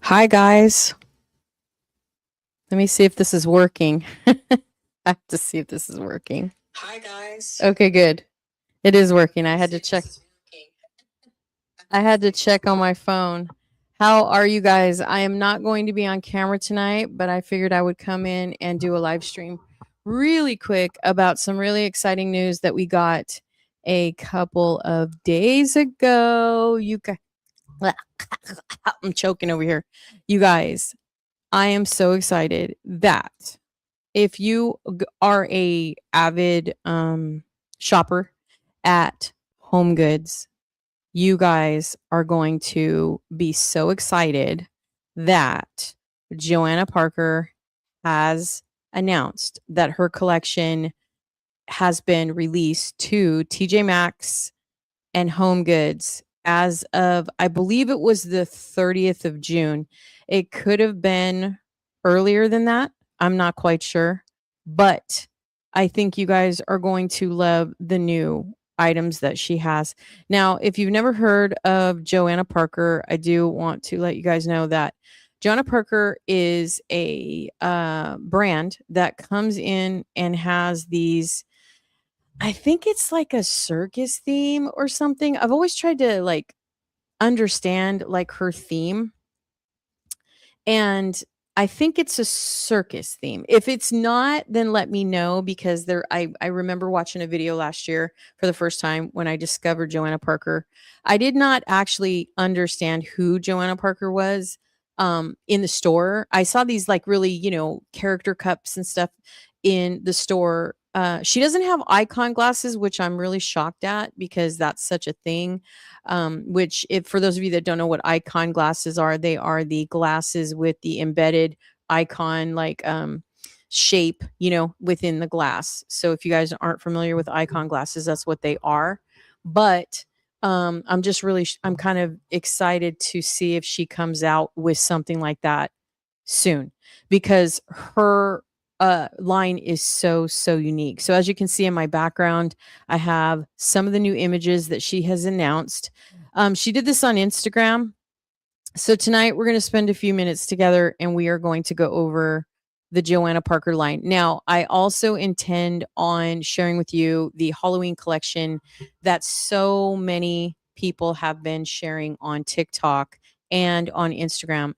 Hi, guys. Let me see if this is working. I have to see if this is working. Hi, guys. Okay, good. It is working. I had to check. I had to check on my phone. How are you guys? I am not going to be on camera tonight, but I figured I would come in and do a live stream really quick about some really exciting news that we got a couple of days ago. You guys, I'm choking over here. You guys, I am so excited that if you are a avid shopper at HomeGoods, you guys are going to be so excited that Joanna Parker has announced that her collection has been released to TJ Maxx and HomeGoods as of, I believe it was the 30th of June. It could have been earlier than that. I'm not quite sure, but I think you guys are going to love the new items that she has. Now, if you've never heard of Joanna Parker, I do want to let you guys know that Joanna Parker is a brand that comes in and has these, I think it's like a circus theme or something. I've always tried to like understand like her theme, and I think it's a circus theme. If it's not, then let me know, because I remember watching a video last year for the first time when I discovered Joanna Parker. I did not actually understand who Joanna Parker was in the store. I saw these like really, character cups and stuff in the store. She doesn't have icon glasses, which I'm really shocked at because that's such a thing. Which, if for those of you that don't know what icon glasses are, they are the glasses with the embedded icon like shape, within the glass. So if you guys aren't familiar with icon glasses, that's what they are. But I'm just really, I'm kind of excited to see if she comes out with something like that soon, because her line is so unique. So as you can see in my background, I have some of the new images that she has announced. She did this on Instagram. So tonight we're going to spend a few minutes together and we are going to go over the Joanna Parker line. Now, I also intend on sharing with you the Halloween collection that so many people have been sharing on TikTok and on Instagram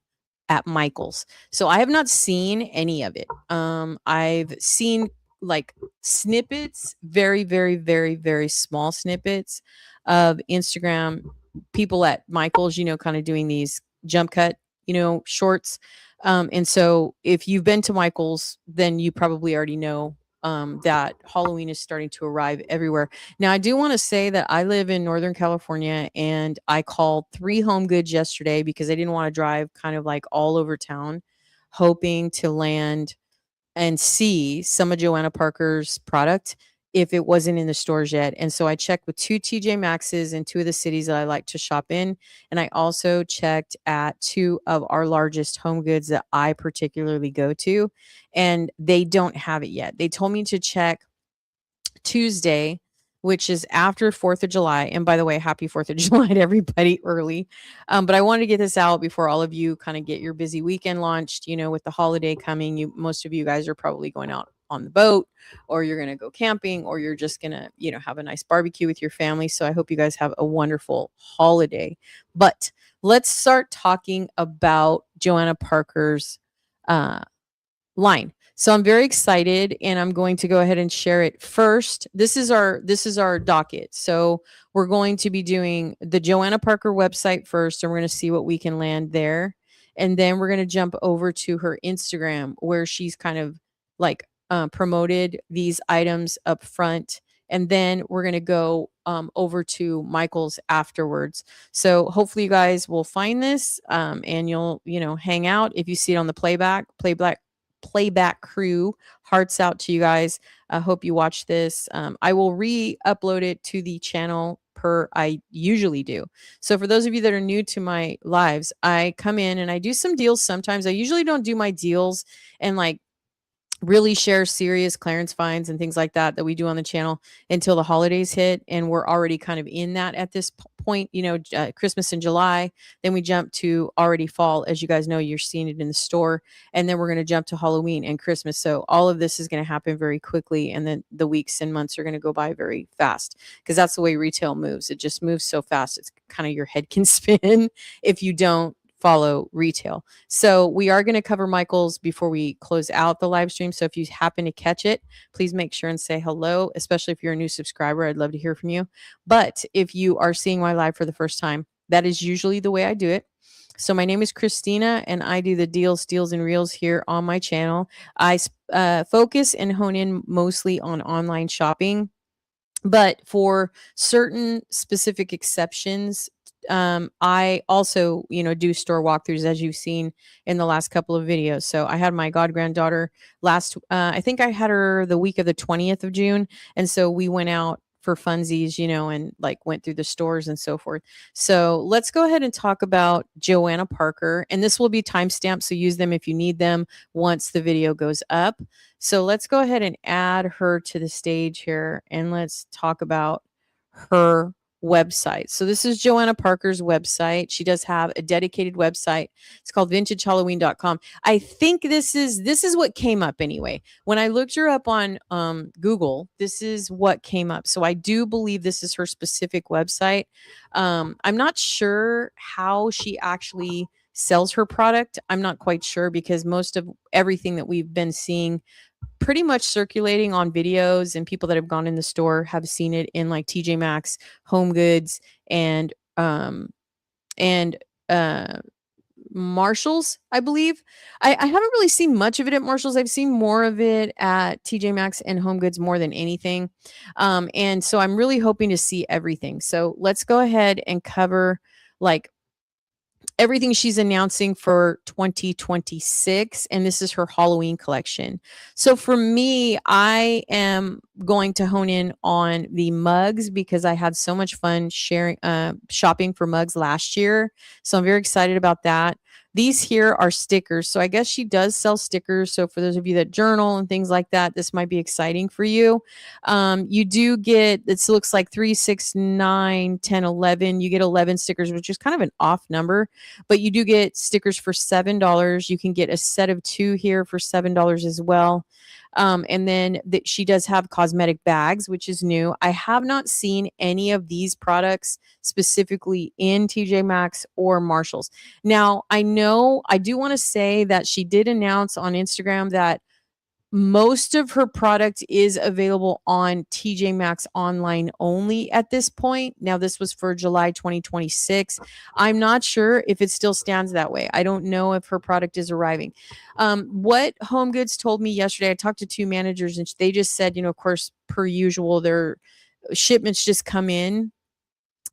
at Michael's. So I have not seen any of it. I've seen like snippets, very, very, very, very small snippets of Instagram people at Michael's, kind of doing these jump cut, shorts. And so if you've been to Michael's, then you probably already know that Halloween is starting to arrive everywhere. Now, I do want to say that I live in Northern California and I called 3 Home Goods yesterday because I didn't want to drive kind of like all over town, hoping to land and see some of Joanna Parker's product if it wasn't in the stores yet. And so I checked with 2 TJ Maxx's in 2 of the cities that I like to shop in. And I also checked at 2 of our largest Home Goods that I particularly go to, and they don't have it yet. They told me to check Tuesday, which is after 4th of July. And by the way, happy 4th of July to everybody early. But I wanted to get this out before all of you kind of get your busy weekend launched, with the holiday coming. Most of you guys are probably going out on the boat, or you're going to go camping, or you're just going to, have a nice barbecue with your family. So I hope you guys have a wonderful holiday. But let's start talking about Joanna Parker's line. So I'm very excited and I'm going to go ahead and share it first. This is our docket. So we're going to be doing the Joanna Parker website first, and we're going to see what we can land there. And then we're going to jump over to her Instagram, where she's kind of like promoted these items up front. And then we're going to go over to Michael's afterwards. So hopefully you guys will find this, and you'll, hang out. If you see it on the playback crew, hearts out to you guys. I hope you watch this. I will re-upload it to the channel per I usually do. So for those of you that are new to my lives, I come in and I do some deals sometimes. I usually don't do my deals and like really share serious clearance finds and things like that we do on the channel until the holidays hit, and we're already kind of in that at this point. Christmas in July, then we jump to already fall. As you guys know, you're seeing it in the store, and then we're going to jump to Halloween and Christmas. So all of this is going to happen very quickly, and then the weeks and months are going to go by very fast, because that's the way retail moves. It just moves so fast, it's kind of, your head can spin if you don't follow retail. So we are going to cover Michael's before we close out the live stream. So if you happen to catch it, please make sure and say hello, especially if you're a new subscriber. I'd love to hear from you. But if you are seeing my live for the first time, that is usually the way I do it. So my name is Christina, and I do the deals, steals, and reels here on my channel. I focus and hone in mostly on online shopping, but for certain specific exceptions, I also, do store walkthroughs, as you've seen in the last couple of videos. So I had my god granddaughter I think I had her the week of the 20th of June. And so we went out for funsies, and like went through the stores and so forth. So let's go ahead and talk about Joanna Parker. And this will be timestamped, so use them if you need them once the video goes up. So let's go ahead and add her to the stage here, and let's talk about her website. So this is Joanna Parker's website. She does have a dedicated website. It's called vintagehalloween.com. I think this is what came up anyway. When I looked her up on Google, this is what came up. So I do believe this is her specific website. I'm not sure how she actually sells her product. I'm not quite sure, because most of everything that we've been seeing pretty much circulating on videos and people that have gone in the store have seen it in like TJ Maxx, HomeGoods, and Marshalls, I believe. I haven't really seen much of it at Marshalls. I've seen more of it at TJ Maxx and HomeGoods more than anything. And so I'm really hoping to see everything. So let's go ahead and cover like everything she's announcing for 2026, and this is her Halloween collection. So for me, I am going to hone in on the mugs, because I had so much fun shopping for mugs last year. So I'm very excited about that. These here are stickers. So I guess she does sell stickers. So for those of you that journal and things like that, this might be exciting for you. You do get, it looks like 3, 6, 9, 10, 11. You get 11 stickers, which is kind of an off number, but you do get stickers for $7. You can get a set of 2 here for $7 as well. And then she does have cosmetic bags, which is new. I have not seen any of these products specifically in TJ Maxx or Marshalls. Now, I do want to say that she did announce on Instagram that most of her product is available on TJ Maxx online only at this point. Now, this was for July 2026. I'm not sure if it still stands that way. I don't know if her product is arriving. What HomeGoods told me yesterday, I talked to 2 managers, and they just said, of course, per usual, their shipments just come in,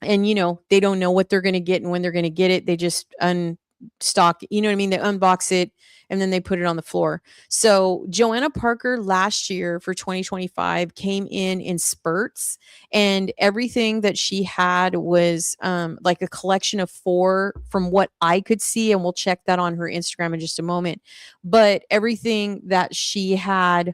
and, they don't know what they're going to get and when they're going to get it. They just unstock, you know what I mean? They unbox it and then they put it on the floor. So Joanna Parker last year for 2025 came in spurts, and everything that she had was like a collection of 4 from what I could see. And we'll check that on her Instagram in just a moment. But everything that she had,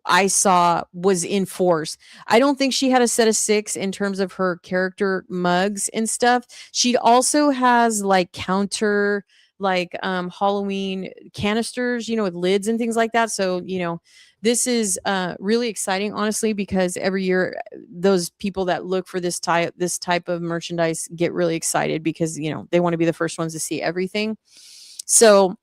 I saw was in 4s. I don't think she had a set of 6 in terms of her character mugs and stuff. She also has like counter Halloween canisters, with lids and things like that. So, this is really exciting, honestly, because every year those people that look for this type of merchandise get really excited, because, they want to be the first ones to see everything. So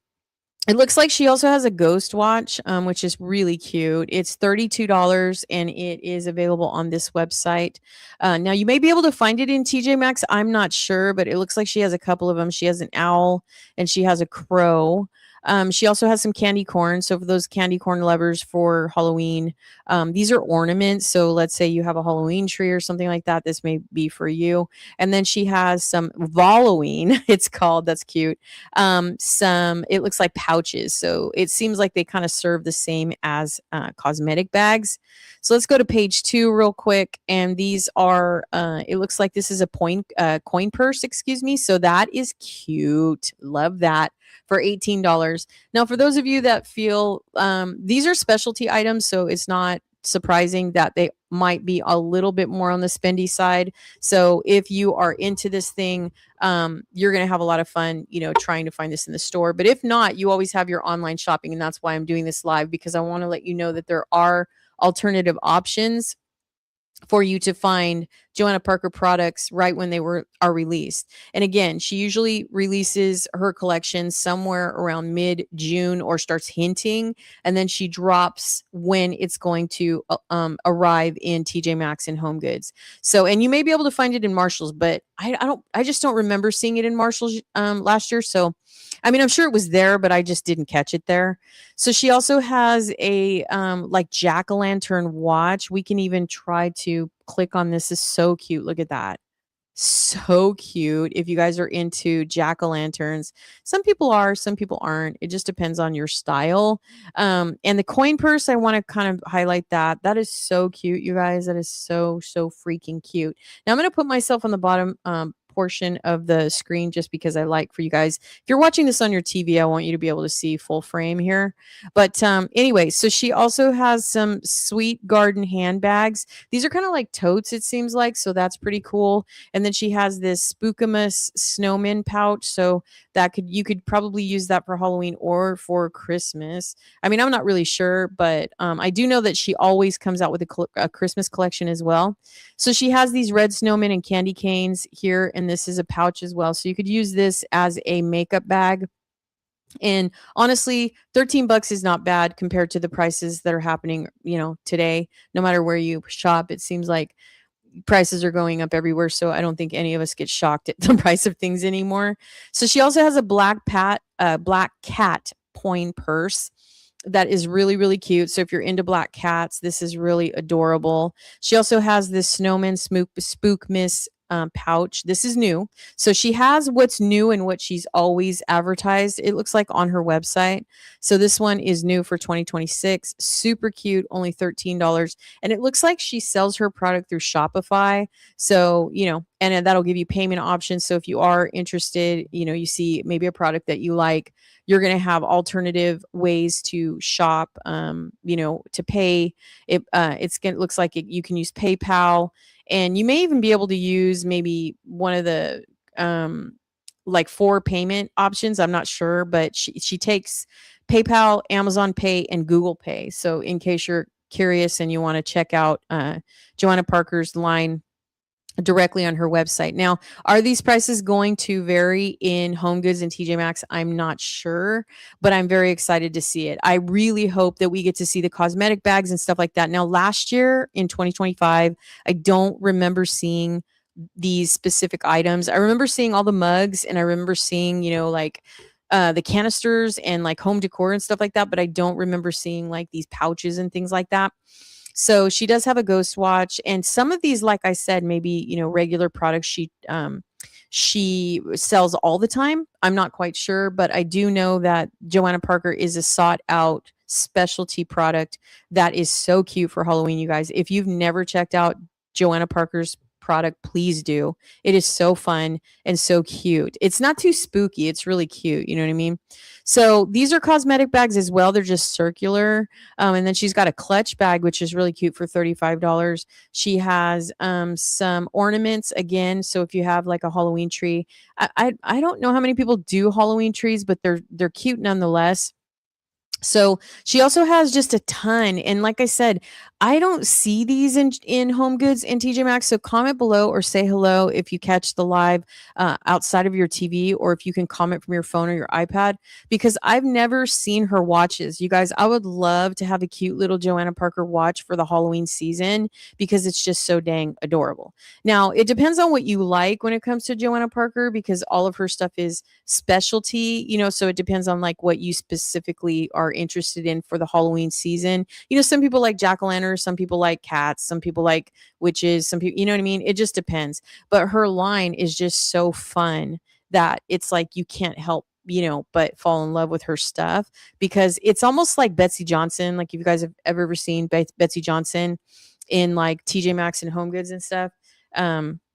it looks like she also has a ghost watch, which is really cute. It's $32, and it is available on this website. Now, you may be able to find it in TJ Maxx. I'm not sure, but it looks like she has a couple of them. She has an owl and she has a crow. She also has some candy corn. So for those candy corn lovers for Halloween, these are ornaments. So let's say you have a Halloween tree or something like that. This may be for you. And then she has some Halloween. It's called. That's cute. Some it looks like pouches. So it seems like they kind of serve the same as cosmetic bags. So let's go to page 2 real quick. And these are, it looks like this is a coin purse, excuse me. So that is cute. Love that for $18. Now, for those of you that feel these are specialty items, so it's not surprising that they might be a little bit more on the spendy side. So if you are into this thing, you're going to have a lot of fun, trying to find this in the store. But if not, you always have your online shopping. And that's why I'm doing this live, because I want to let you know that there are alternative options for you to find Joanna Parker products right when they are released. And again, she usually releases her collection somewhere around mid-June or starts hinting, and then she drops when it's going to arrive in TJ Maxx and HomeGoods. So, and you may be able to find it in Marshalls, but I just don't remember seeing it in Marshalls last year. So, I mean, I'm sure it was there, but I just didn't catch it there. So she also has a like jack-o'-lantern watch. We can even try to click on this. Is so cute. Look at that. So cute. If you guys are into jack-o'-lanterns, some people are, some people aren't. It just depends on your style. And the coin purse, I want to kind of highlight that. That is so cute, you guys. That is so, so freaking cute. Now I'm going to put myself on the bottom portion of the screen just because I like for you guys. If you're watching this on your TV, I want you to be able to see full frame here. But anyway, so she also has some sweet garden handbags. These are kind of like totes, it seems like. So that's pretty cool. And then she has this Spookamus snowman pouch. So that you could probably use that for Halloween or for Christmas. I mean, I'm not really sure, but I do know that she always comes out with a Christmas collection as well. So she has these red snowmen and candy canes here, and this is a pouch as well. So you could use this as a makeup bag. And honestly, $13 is not bad compared to the prices that are happening, today. No matter where you shop, it seems like prices are going up everywhere. So I don't think any of us get shocked at the price of things anymore. So she also has a black cat coin purse that is really, really cute. So if you're into black cats, this is really adorable. She also has this snowman spook miss pouch. This is new. So she has what's new and what she's always advertised, it looks like, on her website. So this one is new for 2026. Super cute, only $13. And it looks like she sells her product through Shopify. So, and that'll give you payment options. So if you are interested, you see maybe a product that you like, you're going to have alternative ways to shop, to pay. It looks like you can use PayPal. And you may even be able to use maybe one of the like 4 payment options. I'm not sure, but she takes PayPal, Amazon Pay, and Google Pay. So in case you're curious and you want to check out Joanna Parker's line directly on her website. Now, are these prices going to vary in HomeGoods and TJ Maxx? I'm not sure, but I'm very excited to see it. I really hope that we get to see the cosmetic bags and stuff like that. Now, last year in 2025, I don't remember seeing these specific items. I remember seeing all the mugs, and I remember seeing, like the canisters and like home decor and stuff like that, but I don't remember seeing like these pouches and things like that. So she does have a ghost watch, and some of these, like I said, maybe, regular products she sells all the time. I'm not quite sure, but I do know that Joanna Parker is a sought out specialty product that is so cute for Halloween, you guys. If you've never checked out Joanna Parker's product, please do. It is so fun and so cute. It's not too spooky. It's really cute. You know what I mean? So these are cosmetic bags as well. They're just circular. And then she's got a clutch bag, which is really cute, for $35. She has some ornaments again. So if you have like a Halloween tree, I don't know how many people do Halloween trees, but they're cute nonetheless. So she also has just a ton. And like I said, I don't see these in Home Goods and TJ Maxx. So comment below or say hello if you catch the live outside of your TV, or if you can comment from your phone or your iPad, because I've never seen her watches. You guys, I would love to have a cute little Joanna Parker watch for the Halloween season because it's just so dang adorable. Now, it depends on what you like when it comes to Joanna Parker, because all of her stuff is specialty, so it depends on like what you specifically are interested in for the Halloween season. Some people like jack-o'-lanterns, some people like cats, some people like witches, some people, you know what I mean? It just depends. But her line is just so fun that it's like you can't help, but fall in love with her stuff, because it's almost like Betsy Johnson. Like if you guys have ever seen Betsy Johnson in like TJ Maxx and Home Goods and stuff.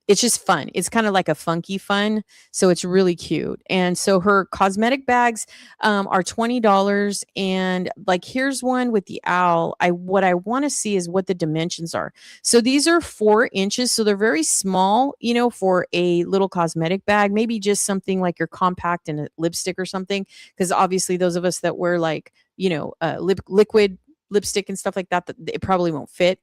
It's just fun. It's kind of like a funky fun. So it's really cute. And so her cosmetic bags are $20. And like here's one with the owl. What I want to see is what the dimensions are. So these are 4 inches. So they're very small, for a little cosmetic bag, maybe just something like your compact and a lipstick or something. Because obviously those of us that wear like, liquid lipstick and stuff like that, it probably won't fit.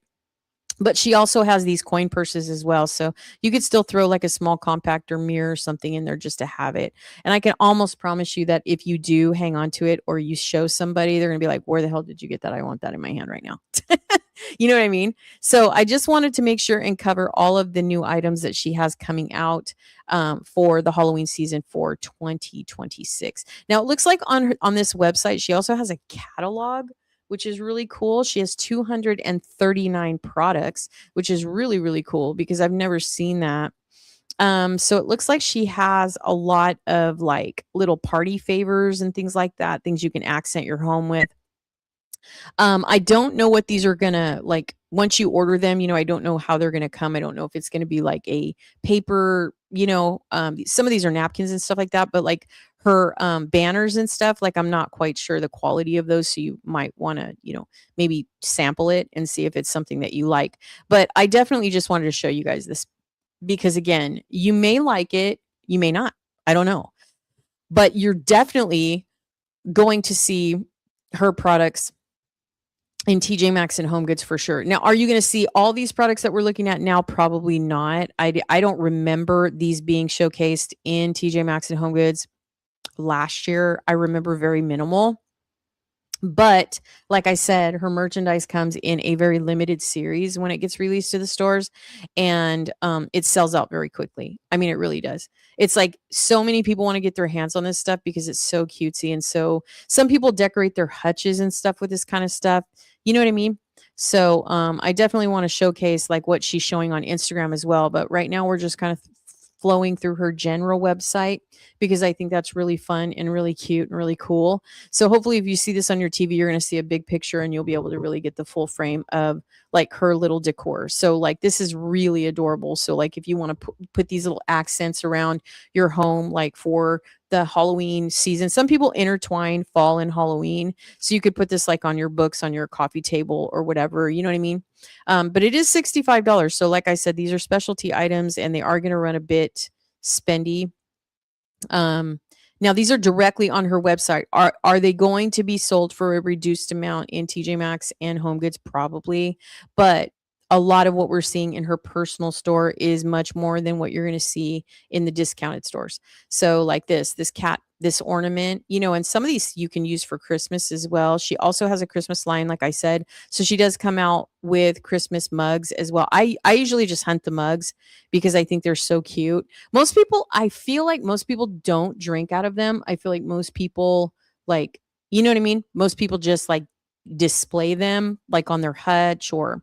But she also has these coin purses as well. So you could still throw like a small compact or mirror or something in there just to have it. And I can almost promise you that if you do hang on to it or you show somebody, they're going to be like, where the hell did you get that? I want that in my hand right now. You know what I mean? So I just wanted to make sure and cover all of the new items that she has coming out for the Halloween season for 2026. Now it looks like on this website, she also has a catalog, which is really cool. She has 239 products, which is really, really cool because I've never seen that. So it looks like she has a lot of like little party favors and things like that, things you can accent your home with. I don't know what these are gonna like once you order them, I don't know how they're gonna come. I don't know if it's gonna be like a paper, some of these are napkins and stuff like that, but like her banners and stuff, like I'm not quite sure the quality of those. So you might want to, maybe sample it and see if it's something that you like. But I definitely just wanted to show you guys this because again, you may like it, you may not. I don't know. But you're definitely going to see her products in TJ Maxx and Home Goods for sure. Now, are you going to see all these products that we're looking at now? Probably not. I don't remember these being showcased in TJ Maxx and Home Goods last year. I remember very minimal. But like I said, her merchandise comes in a very limited series when it gets released to the stores, and it sells out very quickly. I mean, it really does. It's like so many people want to get their hands on this stuff because it's so cutesy. And so some people decorate their hutches and stuff with this kind of stuff. You know what I mean? So I definitely want to showcase like what she's showing on Instagram as well. But right now we're just kind of flowing through her general website because I think that's really fun and really cute and really cool. So hopefully if you see this on your TV, you're going to see a big picture and you'll be able to really get the full frame of like her little decor. So like this is really adorable. So like if you want to put these little accents around your home, like for the Halloween season, some people intertwine fall and Halloween. So you could put this like on your books, on your coffee table or whatever, you know what I mean? But it is $65. So like I said, these are specialty items and they are going to run a bit spendy. Now these are directly on her website. Are they going to be sold for a reduced amount in TJ Maxx and Home Goods? Probably, but a lot of what we're seeing in her personal store is much more than what you're going to see in the discounted stores. So like this cat, this ornament, and some of these you can use for Christmas as well. She also has a Christmas line, like I said. So she does come out with Christmas mugs as well. I usually just hunt the mugs because I think they're so cute. I feel like most people don't drink out of them. I feel like most people like, you know what I mean? Most people just like display them like on their hutch or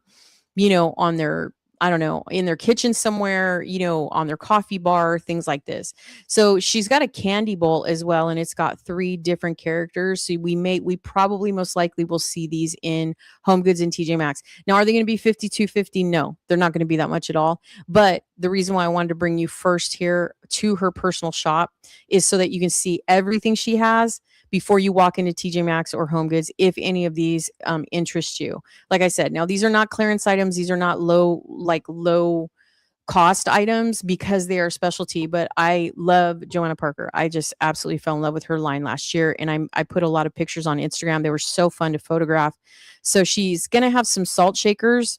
on their, I don't know, in their kitchen somewhere, on their coffee bar, things like this. So she's got a candy bowl as well, and it's got 3 different characters. So we probably most likely will see these in Home Goods and TJ Maxx. Now, are they going to be $52.50? No, they're not going to be that much at all. But the reason why I wanted to bring you first here to her personal shop is so that you can see everything she has before you walk into TJ Maxx or Home Goods, if any of these interest you. Like I said, now these are not clearance items. These are not low cost items because they are specialty, but I love Joanna Parker. I just absolutely fell in love with her line last year, and I put a lot of pictures on Instagram. They were so fun to photograph. So she's going to have some salt shakers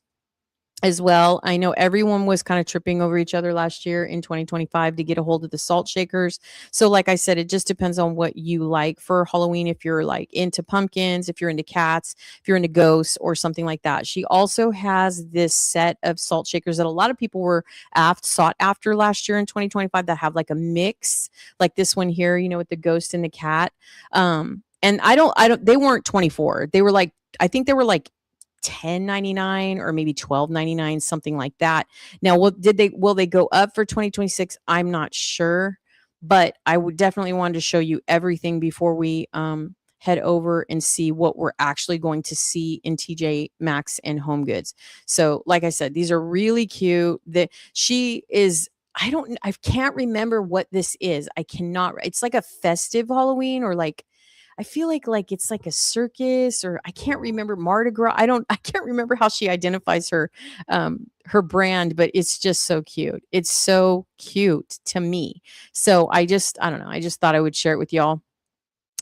as well. I know everyone was kind of tripping over each other last year in 2025 to get a hold of the salt shakers. So like I said, it just depends on what you like for Halloween. If you're like into pumpkins, if you're into cats, if you're into ghosts or something like that. She also has this set of salt shakers that a lot of people were sought after last year in 2025 that have like a mix, like this one here, with the ghost and the cat. And they weren't 24. They were like, I think they were like 10.99 or maybe 12.99, something like that. Now, will they go up for 2026? I'm not sure, but I would definitely want to show you everything before we head over and see what we're actually going to see in TJ Maxx and HomeGoods. So, like I said, these are really cute. I can't remember what this is. It's like a festive Halloween, or like I feel like it's like a circus, or I can't remember, Mardi Gras. I can't remember how she identifies her brand, but it's just so cute. It's so cute to me. So I don't know. I just thought I would share it with y'all.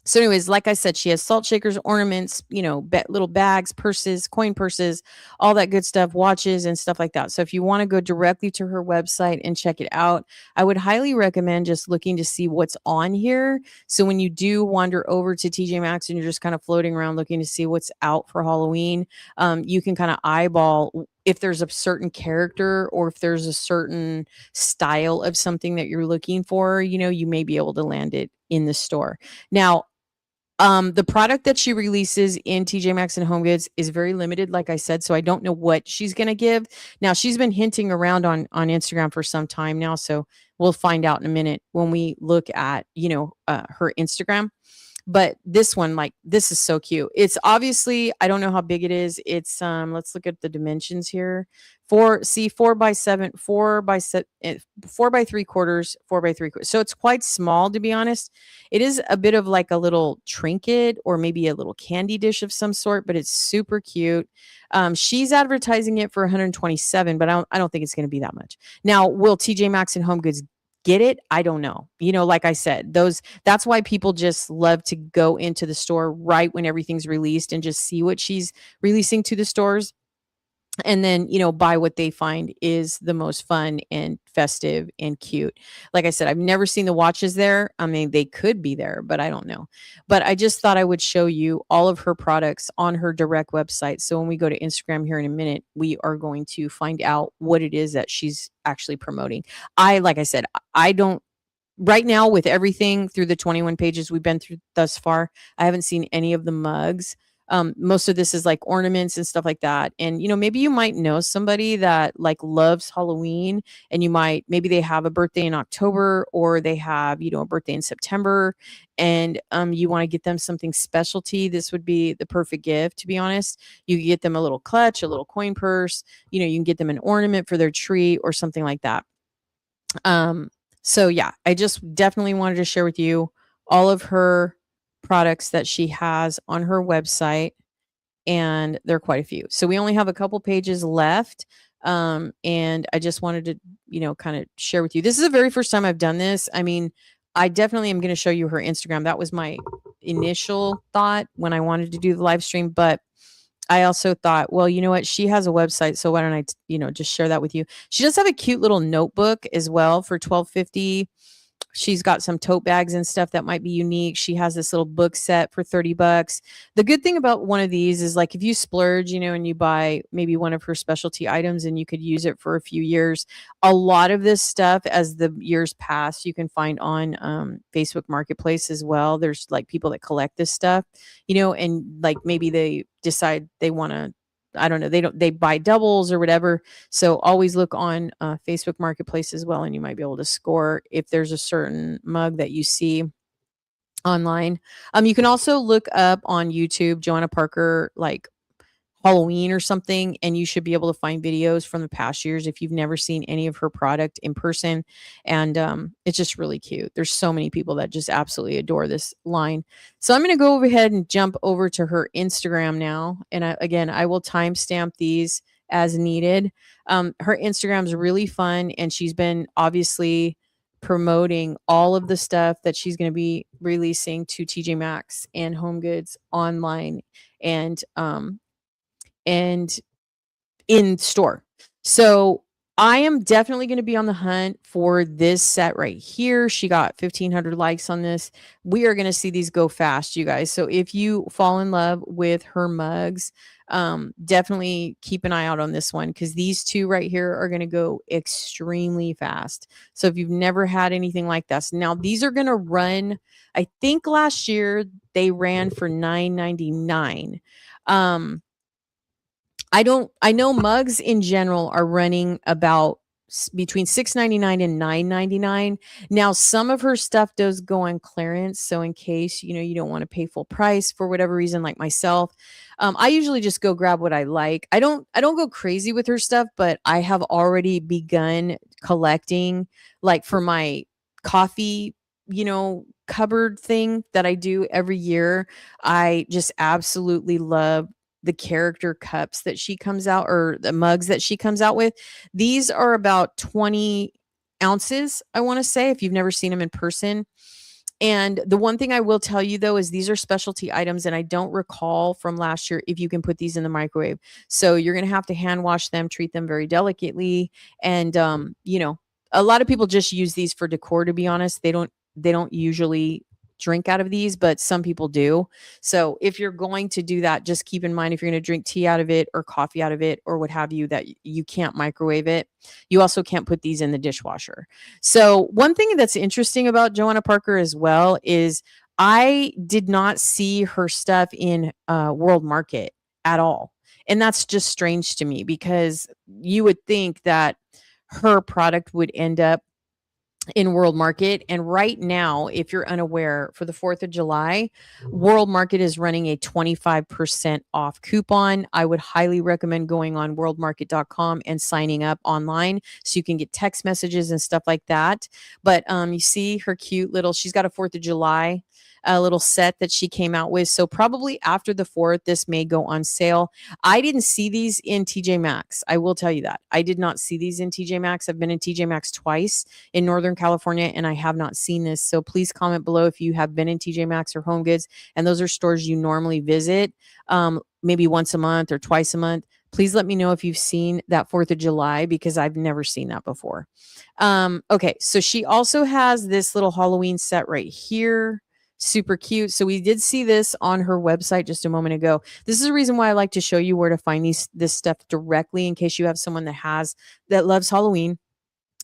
So anyways, like I said, she has salt shakers, ornaments, little bags, purses, coin purses, all that good stuff, watches and stuff like that. So if you want to go directly to her website and check it out, I would highly recommend just looking to see what's on here. So when you do wander over to TJ Maxx and you're just kind of floating around looking to see what's out for Halloween, you can kind of eyeball if there's a certain character or if there's a certain style of something that you're looking for, you may be able to land it in the store. Now, the product that she releases in TJ Maxx and HomeGoods is very limited, like I said, so I don't know what she's going to give. Now, she's been hinting around on Instagram for some time now, so we'll find out in a minute when we look at, her Instagram. But this one, like, this is so cute. It's obviously, I don't know how big it is. It's let's look at the dimensions here. 4x7, 4x3/4, 4x3/4. So it's quite small, to be honest. It is a bit of like a little trinket or maybe a little candy dish of some sort, but it's super cute. She's advertising it for 127, but I don't think it's going to be that much. Now, will TJ Maxx and HomeGoods get it? I don't know. Like I said, that's why people just love to go into the store right when everything's released and just see what she's releasing to the stores. And then, buy what they find is the most fun and festive and cute. Like I said, I've never seen the watches there. I mean, they could be there, but I don't know. But I just thought I would show you all of her products on her direct website. So when we go to Instagram here in a minute, we are going to find out what it is that she's actually promoting. Like I said, I don't, right now with everything through the 21 pages we've been through thus far, I haven't seen any of the mugs. Most of this is like ornaments and stuff like that. And, maybe you might know somebody that like loves Halloween, and maybe they have a birthday in October, or they have, a birthday in September, and you want to get them something specialty. This would be the perfect gift, to be honest. You could get them a little clutch, a little coin purse, you can get them an ornament for their tree or something like that. So yeah, I just definitely wanted to share with you all of her products that she has on her website, and there are quite a few. So we only have a couple pages left. And I just wanted to, kind of share with you. This is the very first time I've done this. I mean, I definitely am going to show you her Instagram. That was my initial thought when I wanted to do the live stream, but I also thought, well, you know what? She has a website, so why don't I, just share that with you? She does have a cute little notebook as well for $12.50. She's got some tote bags and stuff that might be unique. She has this little book set for $30. The good thing about one of these is like if you splurge, and you buy maybe one of her specialty items and you could use it for a few years. A lot of this stuff, as the years pass, you can find on Facebook Marketplace as well. There's like people that collect this stuff, and like maybe they decide they want to, I don't know, they buy doubles or whatever. So always look on Facebook Marketplace as well, and you might be able to score if there's a certain mug that you see online. You can also look up on YouTube Joanna Parker, like Halloween or something, and you should be able to find videos from the past years if you've never seen any of her product in person. And it's just really cute. There's so many people that just absolutely adore this line. So I'm going to go ahead and jump over to her Instagram now. And I will timestamp these as needed. Her Instagram's really fun, and she's been obviously promoting all of the stuff that she's going to be releasing to TJ Maxx and Home Goods online and and in store. So I am definitely going to be on the hunt for this set right here. She got 1,500 likes on this. We are going to see these go fast, you guys. So if you fall in love with her mugs, definitely keep an eye out on this one, because these two right here are going to go extremely fast. So if you've never had anything like this, now these are going to run, I think last year they ran for $9.99. I know mugs in general are running about between $6.99 and $9.99. Now, some of her stuff does go on clearance. So in case, you don't want to pay full price for whatever reason, like myself, I usually just go grab what I like. I don't go crazy with her stuff, but I have already begun collecting, like for my coffee, cupboard thing that I do every year. I just absolutely love the character cups that she comes out, or the mugs that she comes out with. These are about 20 ounces, I want to say, if you've never seen them in person. And the one thing I will tell you though is these are specialty items, and I don't recall from last year if you can put these in the microwave. So you're going to have to hand wash them, treat them very delicately, and a lot of people just use these for decor, to be honest. They don't usually drink out of these, but some people do. So if you're going to do that, just keep in mind, if you're going to drink tea out of it or coffee out of it or what have you, that you can't microwave it. You also can't put these in the dishwasher. So one thing that's interesting about Joanna Parker as well is I did not see her stuff in World Market at all. And that's just strange to me, because you would think that her product would end up in World Market. And right now, if you're unaware, for the 4th of July, World Market is running a 25% off coupon. I would highly recommend going on worldmarket.com and signing up online so you can get text messages and stuff like that. But you see her cute little, she's got a 4th of July little set that she came out with. So probably after the 4th, this may go on sale. I didn't see these in TJ Maxx. I will tell you that. I did not see these in TJ Maxx. I've been in TJ Maxx twice in Northern California, and I have not seen this. So please comment below if you have been in TJ Maxx or Home Goods, and those are stores you normally visit, maybe once a month or twice a month. Please let me know if you've seen that 4th of July, because I've never seen that before. Okay, so she also has this little Halloween set right here. Super cute. So we did see this on her website just a moment ago. This is the reason why I like to show you where to find this stuff directly, in case you have someone that loves Halloween.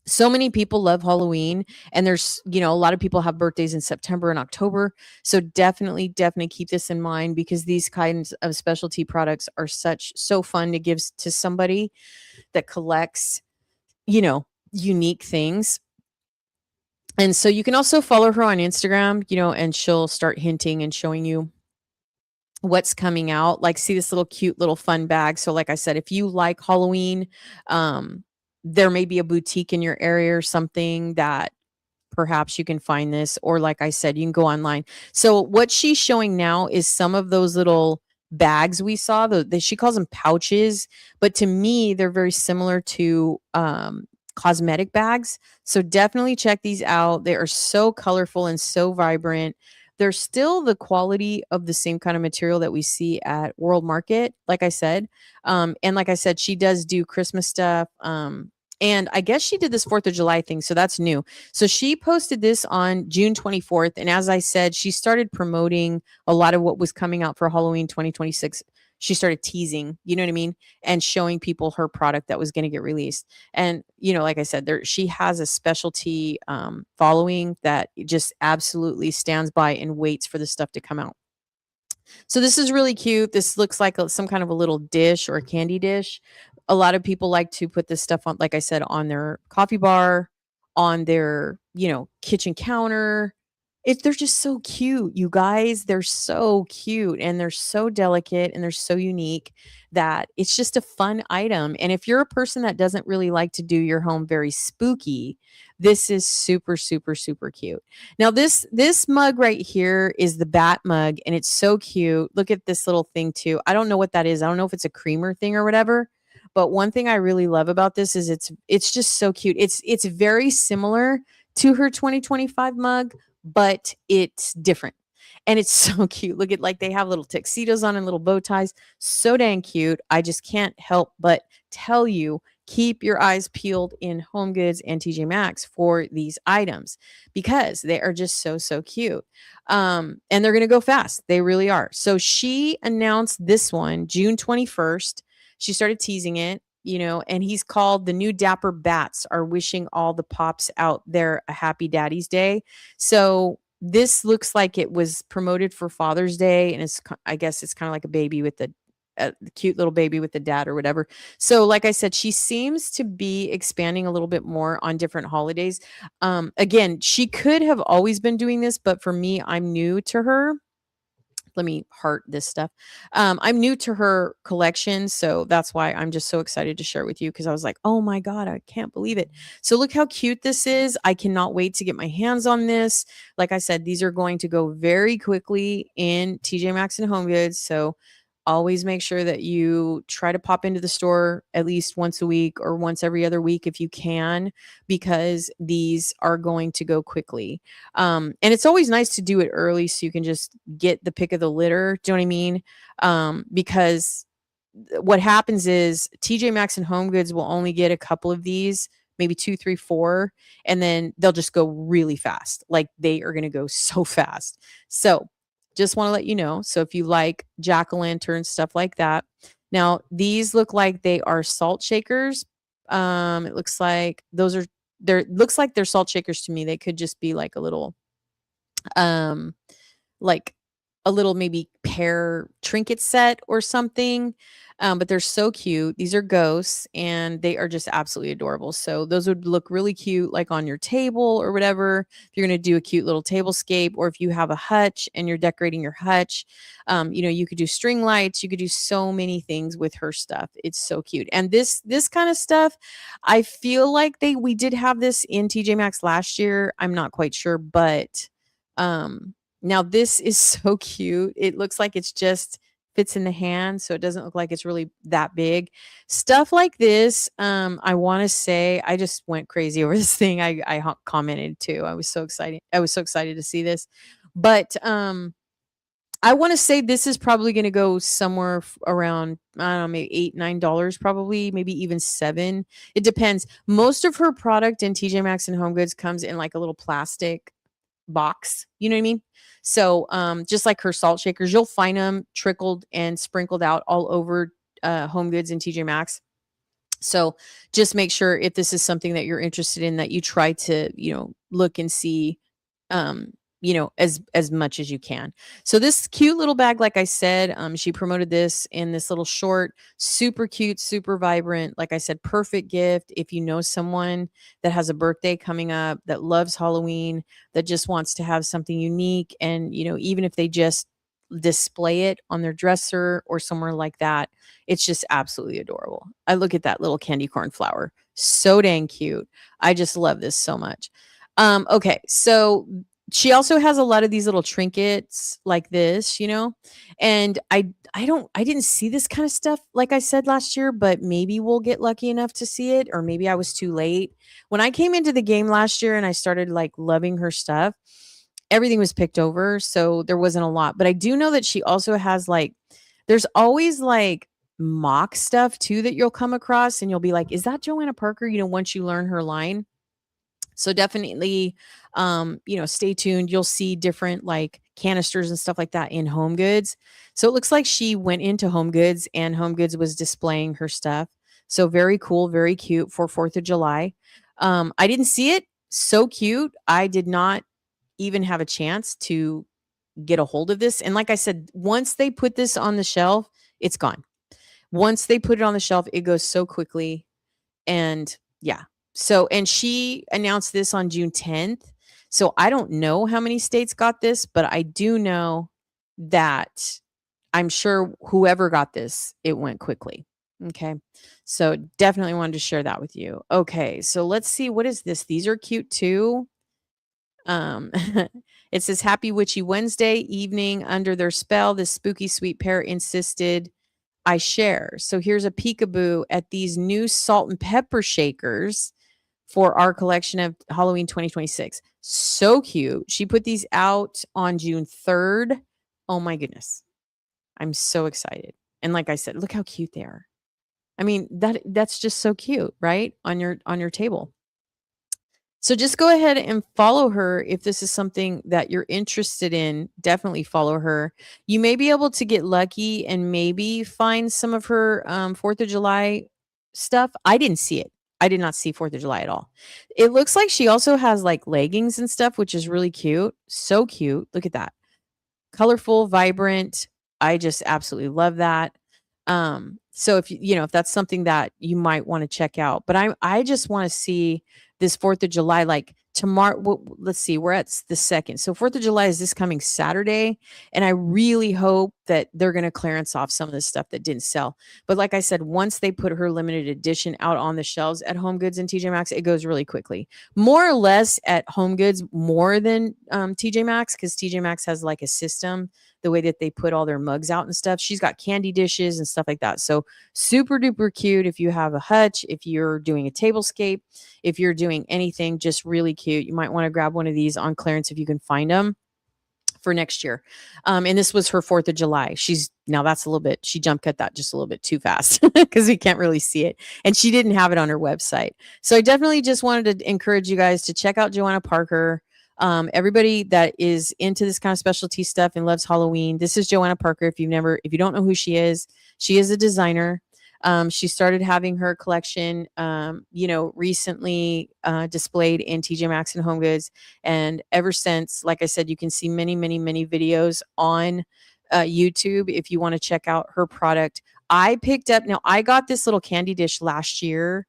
So many people love Halloween, and there's, a lot of people have birthdays in September and October. So definitely keep this in mind, because these kinds of specialty products are so fun to give to somebody that collects, unique things. And so you can also follow her on Instagram, and she'll start hinting and showing you what's coming out. Like, see this little cute little fun bag. So like I said, if you like Halloween, there may be a boutique in your area or something that perhaps you can find this, or like I said, you can go online. So what she's showing now is some of those little bags we saw. She calls them pouches, but to me, they're very similar to cosmetic bags. So definitely check these out. They are so colorful and so vibrant. They're still the quality of the same kind of material that we see at World Market, like I said. And like I said, she does do Christmas stuff. And I guess she did this 4th of July thing. So that's new. So she posted this on June 24th. And as I said, she started promoting a lot of what was coming out for Halloween 2026. She started teasing, you know what I mean? And showing people her product that was going to get released. And, like I said, she has a specialty following that just absolutely stands by and waits for the stuff to come out. So this is really cute. This looks like some kind of a little dish or a candy dish. A lot of people like to put this stuff on, like I said, on their coffee bar, on their, kitchen counter. They're just so cute, you guys. They're so cute, and they're so delicate, and they're so unique that it's just a fun item. And if you're a person that doesn't really like to do your home very spooky, this is super, super, super cute. Now, this mug right here is the bat mug, and it's so cute. Look at this little thing too. I don't know what that is. I don't know if it's a creamer thing or whatever, But one thing I really love about this is it's just so cute. It's very similar to her 2025 mug, but it's different. And it's so cute. Look at, like, they have little tuxedos on and little bow ties. So dang cute. I just can't help but tell you, keep your eyes peeled in HomeGoods and TJ Maxx for these items because they are just so, so cute. And they're going to go fast. They really are. So she announced this one June 21st. She started teasing it, and he's called "The New Dapper Bats Are Wishing All the Pops Out There a Happy Daddy's Day." So this looks like it was promoted for Father's Day, and I guess it's kind of like a baby with the cute little baby with the dad or whatever. So like I said, she seems to be expanding a little bit more on different holidays. Again, she could have always been doing this, but for me, I'm new to her. Let me heart this stuff. I'm new to her collection, so that's why I'm just so excited to share with you because I was like, oh my God, I can't believe it. So look how cute this is. I cannot wait to get my hands on this. Like I said, these are going to go very quickly in TJ Maxx and HomeGoods. So always make sure that you try to pop into the store at least once a week or once every other week if you can, because these are going to go quickly. And it's always nice to do it early so you can just get the pick of the litter. Do you know what I mean? Because what happens is TJ Maxx and HomeGoods will only get a couple of these, maybe 2, 3, 4, and then they'll just go really fast. Like they are going to go so fast. So just want to let you know. So if you like jack-o'-lantern stuff like that. Now, these look like they are salt shakers. It looks like looks like they're salt shakers to me. They could just be like a little um like a little maybe pear trinket set or something. But they're so cute. These are ghosts and they are just absolutely adorable. So those would look really cute, like on your table or whatever. If you're going to do a cute little tablescape, or if you have a hutch and you're decorating your hutch, you could do string lights. You could do so many things with her stuff. It's so cute. And this kind of stuff, I feel like we did have this in TJ Maxx last year. I'm not quite sure, but now this is so cute. It looks like it's just fits in the hand, so it doesn't look like it's really that big. Stuff like this, I want to say I just went crazy over this thing. I commented too. I was so excited. I was so excited to see this. But I want to say this is probably going to go somewhere around, I don't know, maybe $8, $9, probably, maybe even $7. It depends. Most of her product in TJ Maxx and HomeGoods comes in like a little plastic box. You know what I mean? So just like her salt shakers, you'll find them trickled and sprinkled out all over HomeGoods and TJ Maxx. So just make sure, if this is something that you're interested in, that you try to, look and see, um, as much as you can. So this cute little bag, like I said, she promoted this in this little short, super cute, super vibrant. Like I said, perfect gift if you know someone that has a birthday coming up, that loves Halloween, that just wants to have something unique. And, even if they just display it on their dresser or somewhere like that, it's just absolutely adorable. I look at that little candy corn flower. So dang cute. I just love this so much. Okay, so she also has a lot of these little trinkets like this, and I didn't see this kind of stuff, like I said last year, but maybe we'll get lucky enough to see it, or maybe I was too late. When I came into the game last year and I started like loving her stuff, everything was picked over, so there wasn't a lot. But I do know that she also has there's always like mock stuff too that you'll come across and you'll be like, is that Joanna Parker? Once you learn her line. So definitely, stay tuned. You'll see different like canisters and stuff like that in HomeGoods. So it looks like she went into HomeGoods and HomeGoods was displaying her stuff. So very cool, very cute for 4th of July. I didn't see it. So cute. I did not even have a chance to get a hold of this. And like I said, once they put this on the shelf, it's gone. Once they put it on the shelf, it goes so quickly. And yeah. So, and she announced this on June 10th. So I don't know how many states got this, but I do know that I'm sure whoever got this, it went quickly. Okay. So definitely wanted to share that with you. Okay. So let's see. What is this? These are cute too. It says Happy Witchy Wednesday evening under their spell. This spooky sweet pair insisted I share. So here's a peekaboo at these new salt and pepper shakers for our collection of Halloween 2026. So cute. She put these out on June 3rd. Oh my goodness. I'm so excited. And like I said, look how cute they are. I mean, that's just so cute, right? On your table. So just go ahead and follow her if this is something that you're interested in. Definitely follow her. You may be able to get lucky and maybe find some of her 4th of July stuff. I didn't see it. I did not see 4th of July at all. It looks like she also has like leggings and stuff, which is really cute. So cute. Look at that. Colorful, vibrant. I just absolutely love that. So if if that's something that you might want to check out, but I just want to see this 4th of July, like tomorrow. Let's see, we're at the 2nd. So 4th of July is this coming Saturday. And I really hope that they're going to clearance off some of the stuff that didn't sell. But like I said, once they put her limited edition out on the shelves at Home Goods and TJ Maxx, it goes really quickly. More or less at Home Goods, more than TJ Maxx, because TJ Maxx has like a system, the way that they put all their mugs out and stuff. She's got candy dishes and stuff like that. So super duper cute if you have a hutch, if you're doing a tablescape, if you're doing anything, just really cute. You might want to grab one of these on clearance if you can find them for next year. And this was her 4th of July. That's a little bit, she jump cut that just a little bit too fast because we can't really see it. And she didn't have it on her website. So I definitely just wanted to encourage you guys to check out Joanna Parker. Everybody that is into this kind of specialty stuff and loves Halloween, this is Joanna Parker. If you don't know who she is a designer. She started having her collection, recently displayed in TJ Maxx and Home Goods. And ever since, like I said, you can see many, many, many videos on YouTube if you want to check out her product. I got this little candy dish last year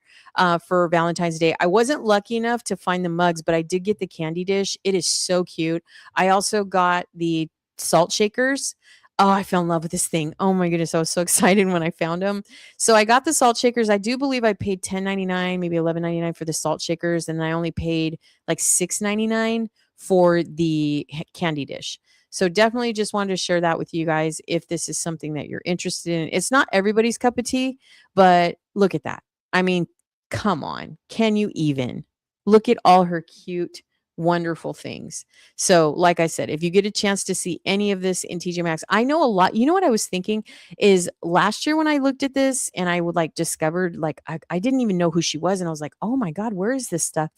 for Valentine's Day. I wasn't lucky enough to find the mugs, but I did get the candy dish. It is so cute. I also got the salt shakers. Oh, I fell in love with this thing. Oh my goodness. I was so excited when I found them. So I got the salt shakers. I do believe I paid $10.99, maybe $11.99 for the salt shakers. And I only paid like $6.99 for the candy dish. So definitely just wanted to share that with you guys if this is something that you're interested in. It's not everybody's cup of tea, but look at that. I mean, come on. Can you even? Look at all her cute, wonderful things. So, like I said, if you get a chance to see any of this in TJ Maxx, I know a lot. You know what I was thinking is last year when I looked at this and I would discovered I didn't even know who she was. And I was like, oh my God, where is this stuff?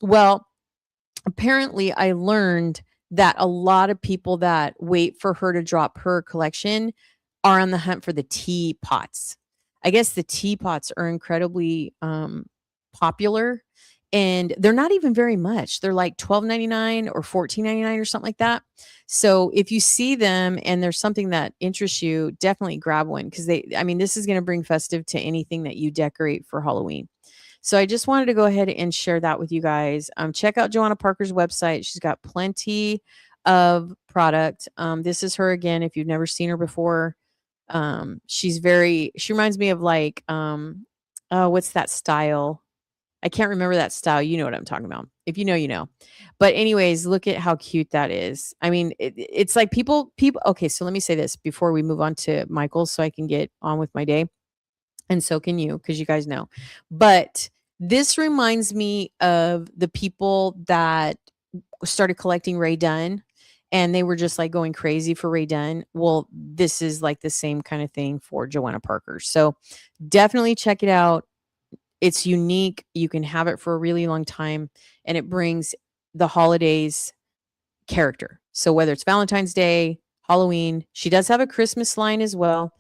Well, apparently I learned that a lot of people that wait for her to drop her collection are on the hunt for the teapots. I guess the teapots are incredibly popular, and they're not even very much. They're like $12.99 or $14.99 or something like that. So if you see them and there's something that interests you, definitely grab one, because this is going to bring festive to anything that you decorate for Halloween. So I just wanted to go ahead and share that with you guys. Check out Joanna Parker's website. She's got plenty of product. This is her again. If you've never seen her before, she reminds me of what's that style? I can't remember that style. You know what I'm talking about. If you know, you know. But anyways, look at how cute that is. I mean, it's like people. Okay, so let me say this before we move on to Michael's so I can get on with my day. And so can you, because you guys know. But this reminds me of the people that started collecting Ray Dunn, and they were just like going crazy for Ray Dunn. Well, this is like the same kind of thing for Joanna Parker. So definitely check it out. It's unique. You can have it for a really long time, and it brings the holidays character. So whether it's Valentine's Day, Halloween, she does have a Christmas line as well.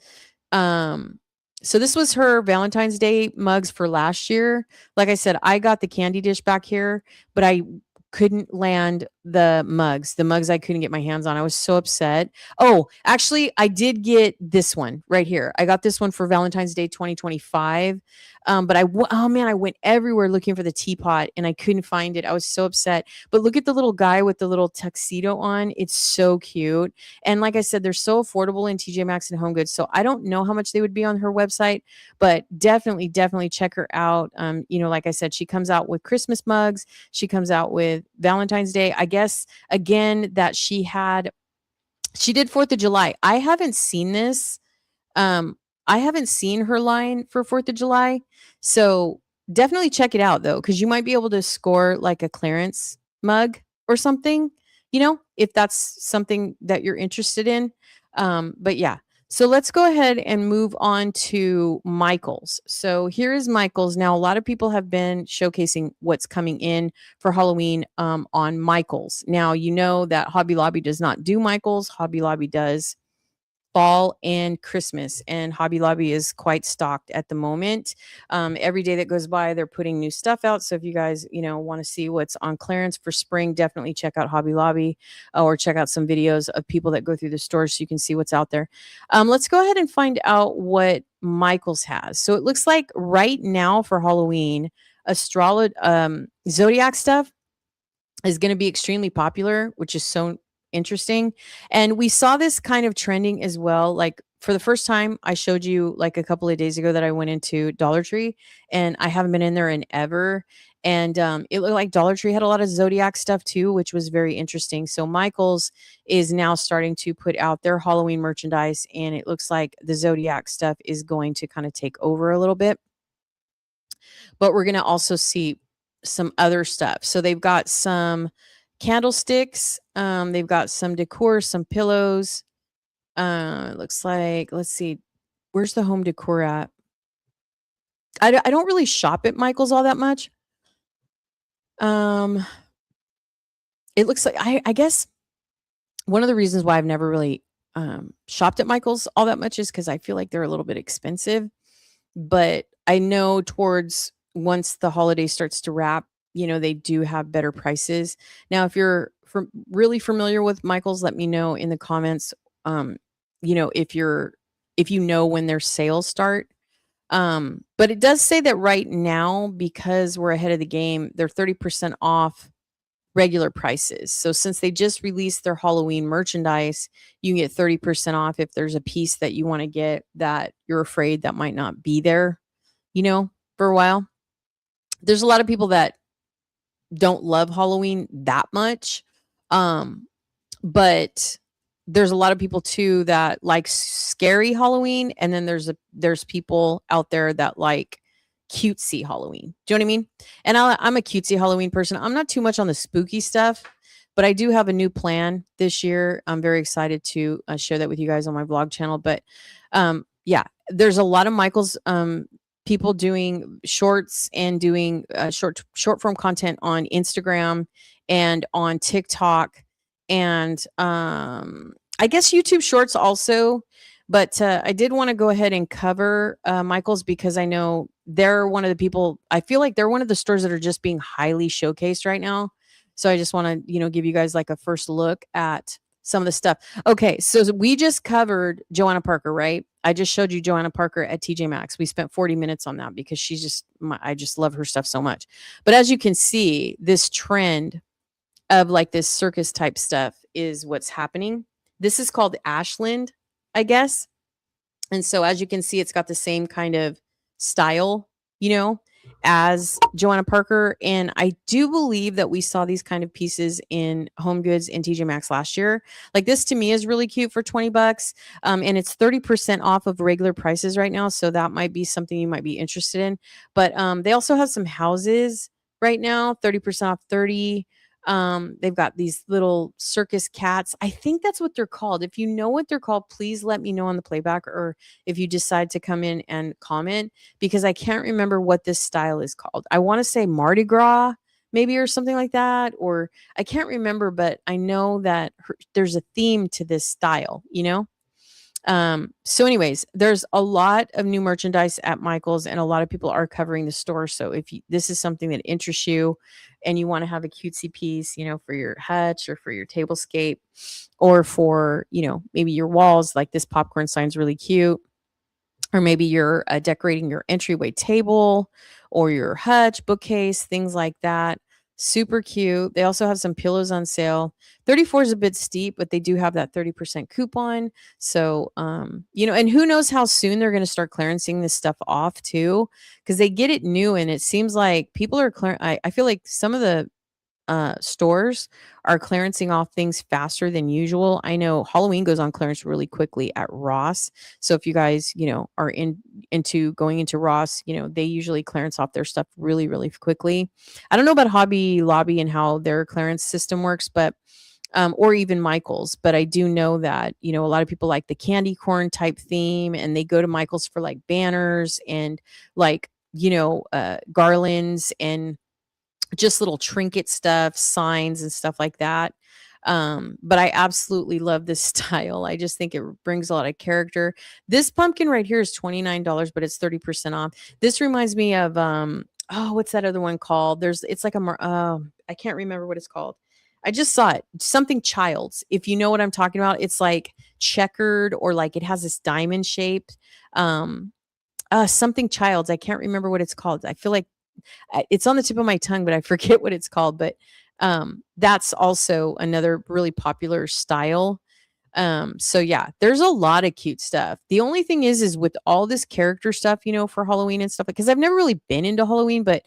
So this was her Valentine's Day mugs for last year. Like I said, I got the candy dish back here, but I couldn't land the mugs. The mugs I couldn't get my hands on. I was so upset. Oh, actually, I did get this one right here. I got this one for Valentine's Day 2025. But I went everywhere looking for the teapot and I couldn't find it. I was so upset. But look at the little guy with the little tuxedo on. It's so cute. And like I said, they're so affordable in TJ Maxx and Home Goods. So I don't know how much they would be on her website, but definitely check her out. Like I said, she comes out with Christmas mugs. She comes out with Valentine's Day. I guess again that she did 4th of July. I haven't seen this. I haven't seen her line for 4th of July. So definitely check it out though, because you might be able to score like a clearance mug or something, if that's something that you're interested in. But yeah. So let's go ahead and move on to Michael's. So here is Michael's. Now, a lot of people have been showcasing what's coming in for Halloween on Michael's. Now, you know that Hobby Lobby does not do Michael's. Hobby Lobby does fall and Christmas, and Hobby Lobby is quite stocked at the moment. Every day that goes by, they're putting new stuff out. So if you guys, want to see what's on clearance for spring, definitely check out Hobby Lobby, or check out some videos of people that go through the stores so you can see what's out there. Let's go ahead and find out what Michael's has. So it looks like right now for Halloween, zodiac stuff is going to be extremely popular, which is so interesting. And we saw this kind of trending as well. Like for the first time, I showed you like a couple of days ago that I went into Dollar Tree, and I haven't been in there in ever. And it looked like Dollar Tree had a lot of Zodiac stuff too, which was very interesting. So Michael's is now starting to put out their Halloween merchandise, and it looks like the Zodiac stuff is going to kind of take over a little bit. But we're going to also see some other stuff. So they've got some candlesticks, they've got some decor, some pillows. It looks like, let's see, where's the home decor at? I don't really shop at Michael's all that much. It looks like I guess one of the reasons why I've never really shopped at Michael's all that much is because I feel like they're a little bit expensive. But I know towards once the holiday starts to wrap, they do have better prices. Now, if you're really familiar with Michael's, let me know in the comments. If you know when their sales start. But it does say that right now, because we're ahead of the game, they're 30% off regular prices. So since they just released their Halloween merchandise, you can get 30% off if there's a piece that you want to get that you're afraid that might not be there, for a while. There's a lot of people that don't love Halloween that much. But there's a lot of people too that like scary Halloween, and then there's people out there that like cutesy Halloween. Do you know what I mean? And I'm a cutesy Halloween person. I'm not too much on the spooky stuff, but I do have a new plan this year. I'm very excited to share that with you guys on my vlog channel. But yeah, there's a lot of Michael's people doing shorts and doing short form content on Instagram and on TikTok, and I guess YouTube Shorts also. But I did want to go ahead and cover Michael's because I know they're one of the people. I feel like they're one of the stores that are just being highly showcased right now. So I just want to, give you guys like a first look at some of the stuff. Okay, so we just covered Joanna Parker, right? I just showed you Joanna Parker at TJ Maxx. We spent 40 minutes on that because I just love her stuff so much. But as you can see, this trend of like this circus type stuff is what's happening. This is called Ashland, I guess. And so as you can see, it's got the same kind of style, as Joanna Parker. And I do believe that we saw these kind of pieces in HomeGoods and TJ Maxx last year. Like this to me is really cute for $20. And it's 30% off of regular prices right now. So that might be something you might be interested in. But they also have some houses right now, 30% off 30. They've got these little circus cats. I think that's what they're called. If you know what they're called, please let me know on the playback, or if you decide to come in and comment, because I can't remember what this style is called. I want to say Mardi Gras maybe, or something like that, or I can't remember, but I know that there's a theme to this style, So anyways, there's a lot of new merchandise at Michael's, and a lot of people are covering the store. So if this is something that interests you and you want to have a cutesy piece, for your hutch or for your tablescape, or for, maybe your walls, like this popcorn sign's really cute. Or maybe you're decorating your entryway table or your hutch, bookcase, things like that. Super cute. They also have some pillows on sale. 34 is a bit steep, but they do have that 30% coupon. So, and who knows how soon they're going to start clearancing this stuff off too, because they get it new, and it seems like people are I feel like some of the stores are clearancing off things faster than usual. I know Halloween goes on clearance really quickly at Ross. So if you guys, are into going into Ross, they usually clearance off their stuff really, really quickly. I don't know about Hobby Lobby and how their clearance system works, but or even Michael's, but I do know that, a lot of people like the candy corn type theme and they go to Michael's for like banners and like, garlands and just little trinket stuff, signs and stuff like that. But I absolutely love this style. I just think it brings a lot of character. This pumpkin right here is $29, but it's 30% off. This reminds me of what's that other one called? It's like I can't remember what it's called. I just saw it. Something Childs. If you know what I'm talking about, it's like checkered or like it has this diamond shape. Um Something Childs. I can't remember what it's called. I feel like it's on the tip of my tongue, but I forget what it's called. But that's also another really popular style. So yeah, there's a lot of cute stuff. The only thing is with all this character stuff, for Halloween and stuff, because I've never really been into Halloween, but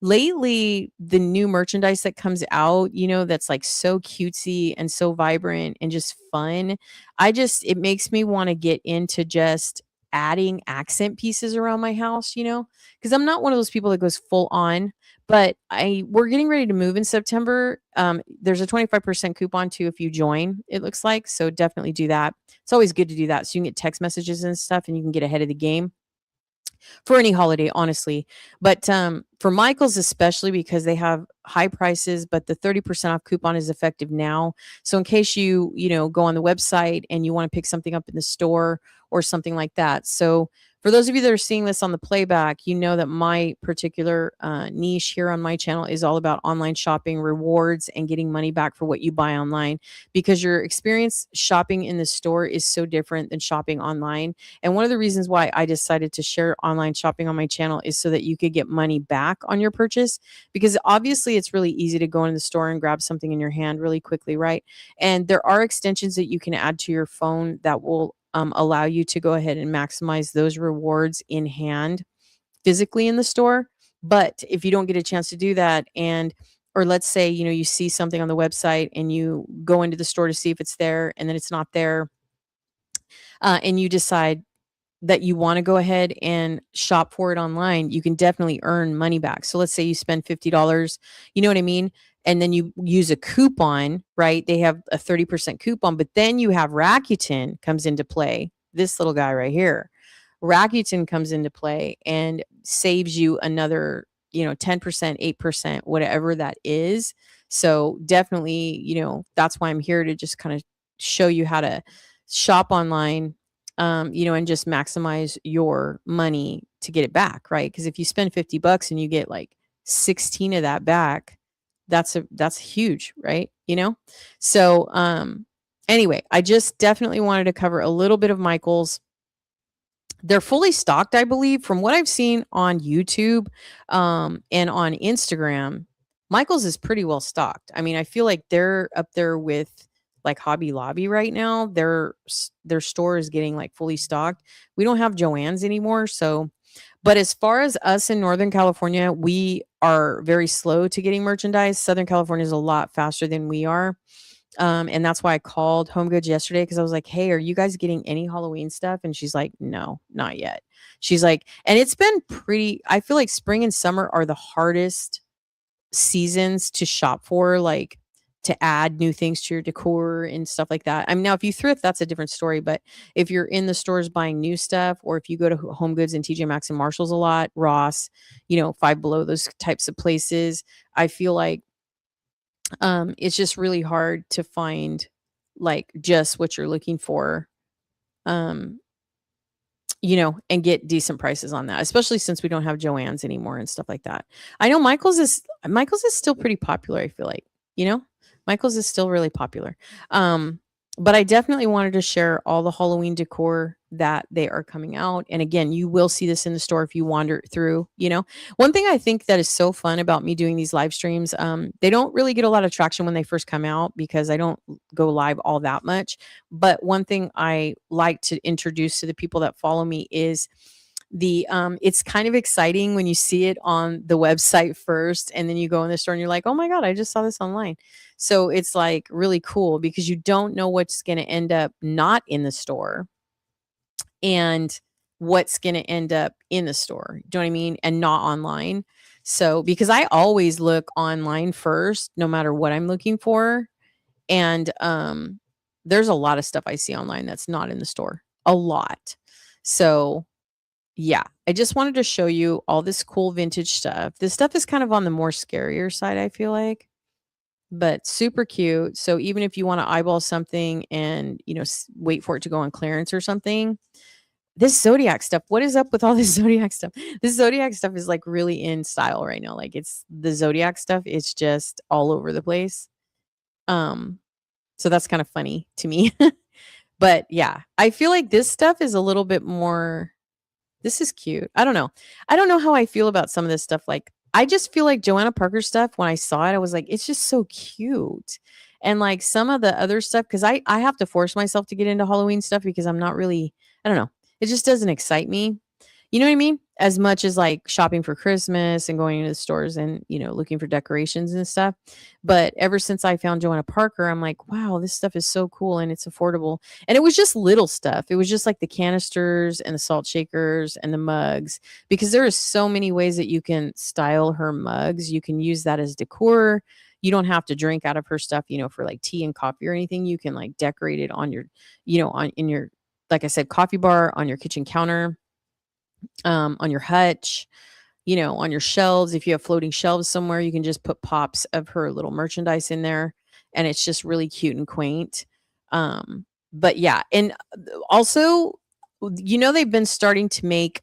lately the new merchandise that comes out, that's like so cutesy and so vibrant and just fun. It makes me want to get into just adding accent pieces around my house, because I'm not one of those people that goes full on, but we're getting ready to move in September. There's a 25% coupon too if you join, it looks like. So definitely do that. It's always good to do that. So you can get text messages and stuff and you can get ahead of the game for any holiday, honestly. But for Michael's, especially because they have high prices, but the 30% off coupon is effective now. So in case go on the website and you want to pick something up in the store or something like that. So for those of you that are seeing this on the playback, you know that my particular niche here on my channel is all about online shopping, rewards, and getting money back for what you buy online, because your experience shopping in the store is so different than shopping online. And one of the reasons why I decided to share online shopping on my channel is so that you could get money back on your purchase, because obviously it's really easy to go into the store and grab something in your hand really quickly, right? And there are extensions that you can add to your phone that will allow you to go ahead and maximize those rewards in hand physically in the store. But if you don't get a chance to do that, or let's say, you see something on the website and you go into the store to see if it's there and then it's not there, and you decide that you want to go ahead and shop for it online, you can definitely earn money back. So let's say you spend $50, you know what I mean? And then you use a coupon, right? They have a 30% coupon, but then you have Rakuten comes into play. This little guy right here. Rakuten comes into play and saves you another, 10%, 8%, whatever that is. So definitely, that's why I'm here to just kind of show you how to shop online, and just maximize your money to get it back, right? Because if you spend $50 and you get like 16 of that back, that's huge, right? So anyway, I just definitely wanted to cover a little bit of Michael's. They're fully stocked, I believe, from what I've seen on YouTube and on Instagram. Michael's is pretty well stocked. I mean, I feel like they're up there with like Hobby Lobby right now. Their store is getting like fully stocked. We don't have Joann's anymore, so. But as far as us in Northern California, we are very slow to getting merchandise. Southern California is a lot faster than we are. And that's why I called HomeGoods yesterday, because I was like, hey, are you guys getting any Halloween stuff? And she's like, no, not yet. She's like, and it's been I feel like spring and summer are the hardest seasons to shop for, like to add new things to your decor and stuff like that. I mean, now if you thrift, that's a different story. But if you're in the stores buying new stuff, or if you go to HomeGoods and TJ Maxx and Marshalls a lot, Ross, Five Below, those types of places, I feel like it's just really hard to find like just what you're looking for, um and get decent prices on that, especially since we don't have Joann's anymore and stuff like that. I know Michael's is still pretty popular, I feel like, you know Michael's is still really popular. But I definitely wanted to share all the Halloween decor that they are coming out. And again, you will see this in the store if you wander through. One thing I think that is so fun about me doing these live streams, they don't really get a lot of traction when they first come out because I don't go live all that much. But one thing I like to introduce to the people that follow me is It's kind of exciting when you see it on the website first, and then you go in the store and you're like, oh my god, I just saw this online. So it's like really cool because you don't know what's going to end up not in the store and what's going to end up in the store. Do you know what I mean? And not online. So because I always look online first, no matter what I'm looking for. And there's a lot of stuff I see online that's not in the store. A lot. So yeah, I just wanted to show you all this cool vintage stuff. This stuff is kind of on the more scarier side, I feel like, but super cute. So even if you want to eyeball something and, wait for it to go on clearance or something, this Zodiac stuff, what is up with all this Zodiac stuff? This Zodiac stuff is like really in style right now. Like it's the Zodiac stuff, it's just all over the place. So that's kind of funny to me. But yeah, I feel like this stuff is a little bit more. This is cute. I don't know. I don't know how I feel about some of this stuff. Like, I just feel like Joanna Parker stuff, when I saw it, I was like, it's just so cute. And like some of the other stuff, because I have to force myself to get into Halloween stuff because I'm not really, I don't know. It just doesn't excite me. You know what I mean? As much as like shopping for Christmas and going into the stores and, looking for decorations and stuff. But ever since I found Joanna Parker, I'm like, wow, this stuff is so cool and it's affordable. And it was just little stuff. It was just like the canisters and the salt shakers and the mugs, because there is so many ways that you can style her mugs. You can use that as decor. You don't have to drink out of her stuff, for like tea and coffee or anything. You can like decorate it on your, in your, like I said, coffee bar, on your kitchen counter, on your hutch, on your shelves. If you have floating shelves somewhere, you can just put pops of her little merchandise in there, and it's just really cute and quaint. But yeah, and also, they've been starting to make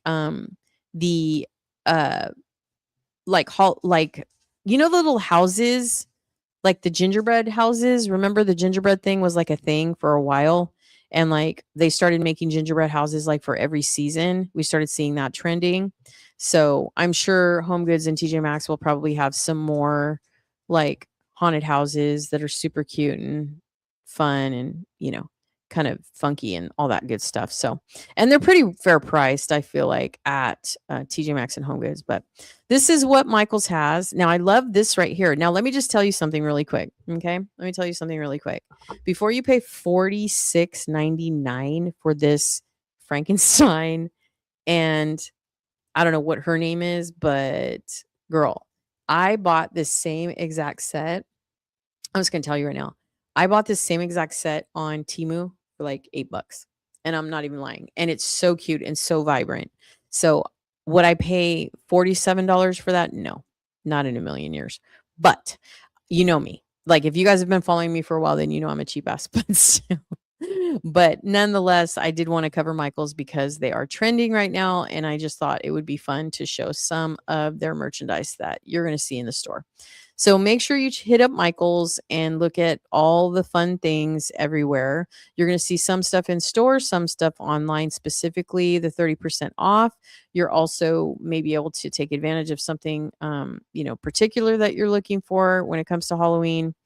the like the little houses, like the gingerbread houses. Remember the gingerbread thing was like a thing for a while, and like they started making gingerbread houses like for every season. We started seeing that trending. So I'm sure Home Goods and TJ Maxx will probably have some more like haunted houses that are super cute and fun and, kind of funky and all that good stuff. So, and they're pretty fair priced, I feel like, at TJ Maxx and Home Goods. But this is what Michael's has. Now, I love this right here. Now, let me just tell you something really quick. Okay. Let me tell you something really quick. Before you pay $46.99 for this Frankenstein, and I don't know what her name is, but girl, I bought this same exact set. I'm just going to tell you right now. I bought this same exact set on Temu for like $8. And I'm not even lying. And it's so cute and so vibrant. So would I pay $47 for that? No, not in a million years. But you know me. Like if you guys have been following me for a while, then you know I'm a cheap ass, but still. But nonetheless, I did want to cover Michael's because they are trending right now. And I just thought it would be fun to show some of their merchandise that you're going to see in the store. So make sure you hit up Michael's and look at all the fun things everywhere. You're going to see some stuff in store, some stuff online, specifically the 30% off. You're also maybe able to take advantage of something, particular that you're looking for when it comes to Halloween.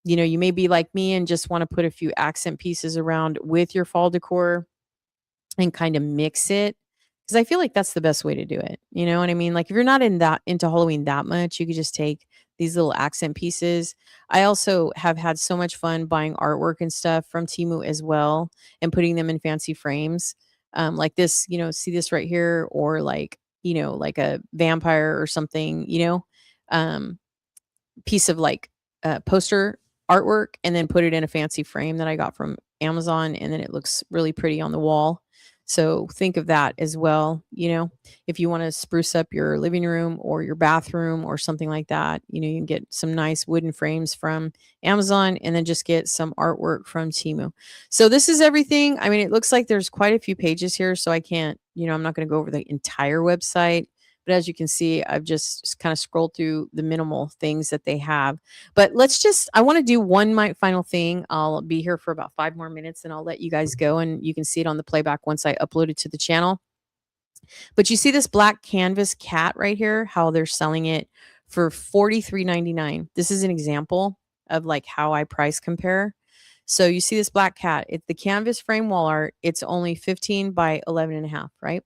You may be like me and just want to put a few accent pieces around with your fall decor and kind of mix it. Because I feel like that's the best way to do it. You know what I mean? Like if you're not into Halloween that much, you could just take these little accent pieces. I also have had so much fun buying artwork and stuff from Temu as well and putting them in fancy frames. Like this, see this right here, or like, like a vampire or something, piece of like poster artwork, and then put it in a fancy frame that I got from Amazon, and then it looks really pretty on the wall. So think of that as well. If you want to spruce up your living room or your bathroom or something like that, you can get some nice wooden frames from Amazon and then just get some artwork from Temu. So this is everything. I mean, it looks like there's quite a few pages here, so I can't, I'm not going to go over the entire website. But as you can see, I've just kind of scrolled through the minimal things that they have. But I want to do one final thing. I'll be here for about 5 more minutes and I'll let you guys go, and you can see it on the playback once I upload it to the channel. But you see this black canvas cat right here, how they're selling it for $43.99. This is an example of like how I price compare. So you see this black cat, it's the canvas frame wall art. It's only 15 by 11 and a half, right?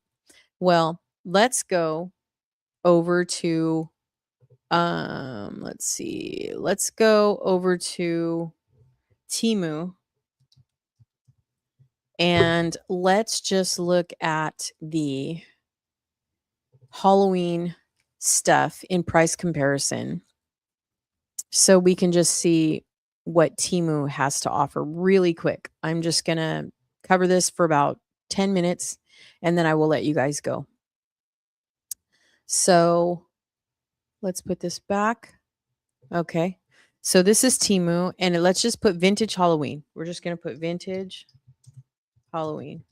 Well, let's go over to let's see. Let's go over to Timu and let's just look at the Halloween stuff in price comparison so we can just see what Timu has to offer really quick. I'm just going to cover this for about 10 minutes and then I will let you guys go. So let's put this back. Okay. So this is Timu and let's just put vintage Halloween. We're just going to put vintage Halloween.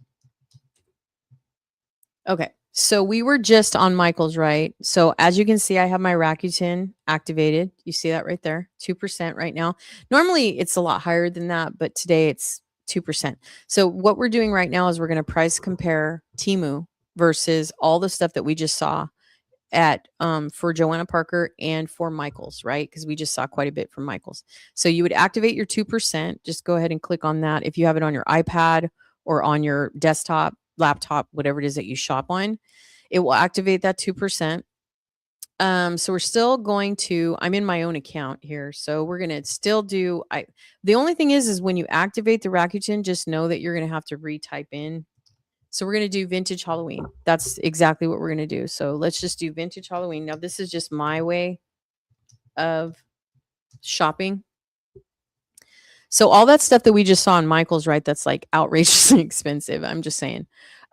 Okay. So we were just on Michael's, right? So as you can see, I have my Rakuten activated. You see that right there, 2% right now. Normally it's a lot higher than that, but today it's 2%. So what we're doing right now is we're going to price compare Timu versus all the stuff that we just saw at for Joanna Parker and for Michael's, right? Because we just saw quite a bit from Michael's. So you would activate your 2%. Just go ahead and click on that. If you have it on your iPad or on your desktop, laptop, whatever it is that you shop on, it will activate that 2%. So we're still going to, I'm in my own account here. So we're going to still do, the only thing is when you activate the Rakuten, just know that you're going to have to retype in. So we're going to do vintage Halloween. That's exactly what we're going to do. So let's just do vintage Halloween. Now this is just my way of shopping. So all that stuff that we just saw in Michael's, right? That's like outrageously expensive. I'm just saying.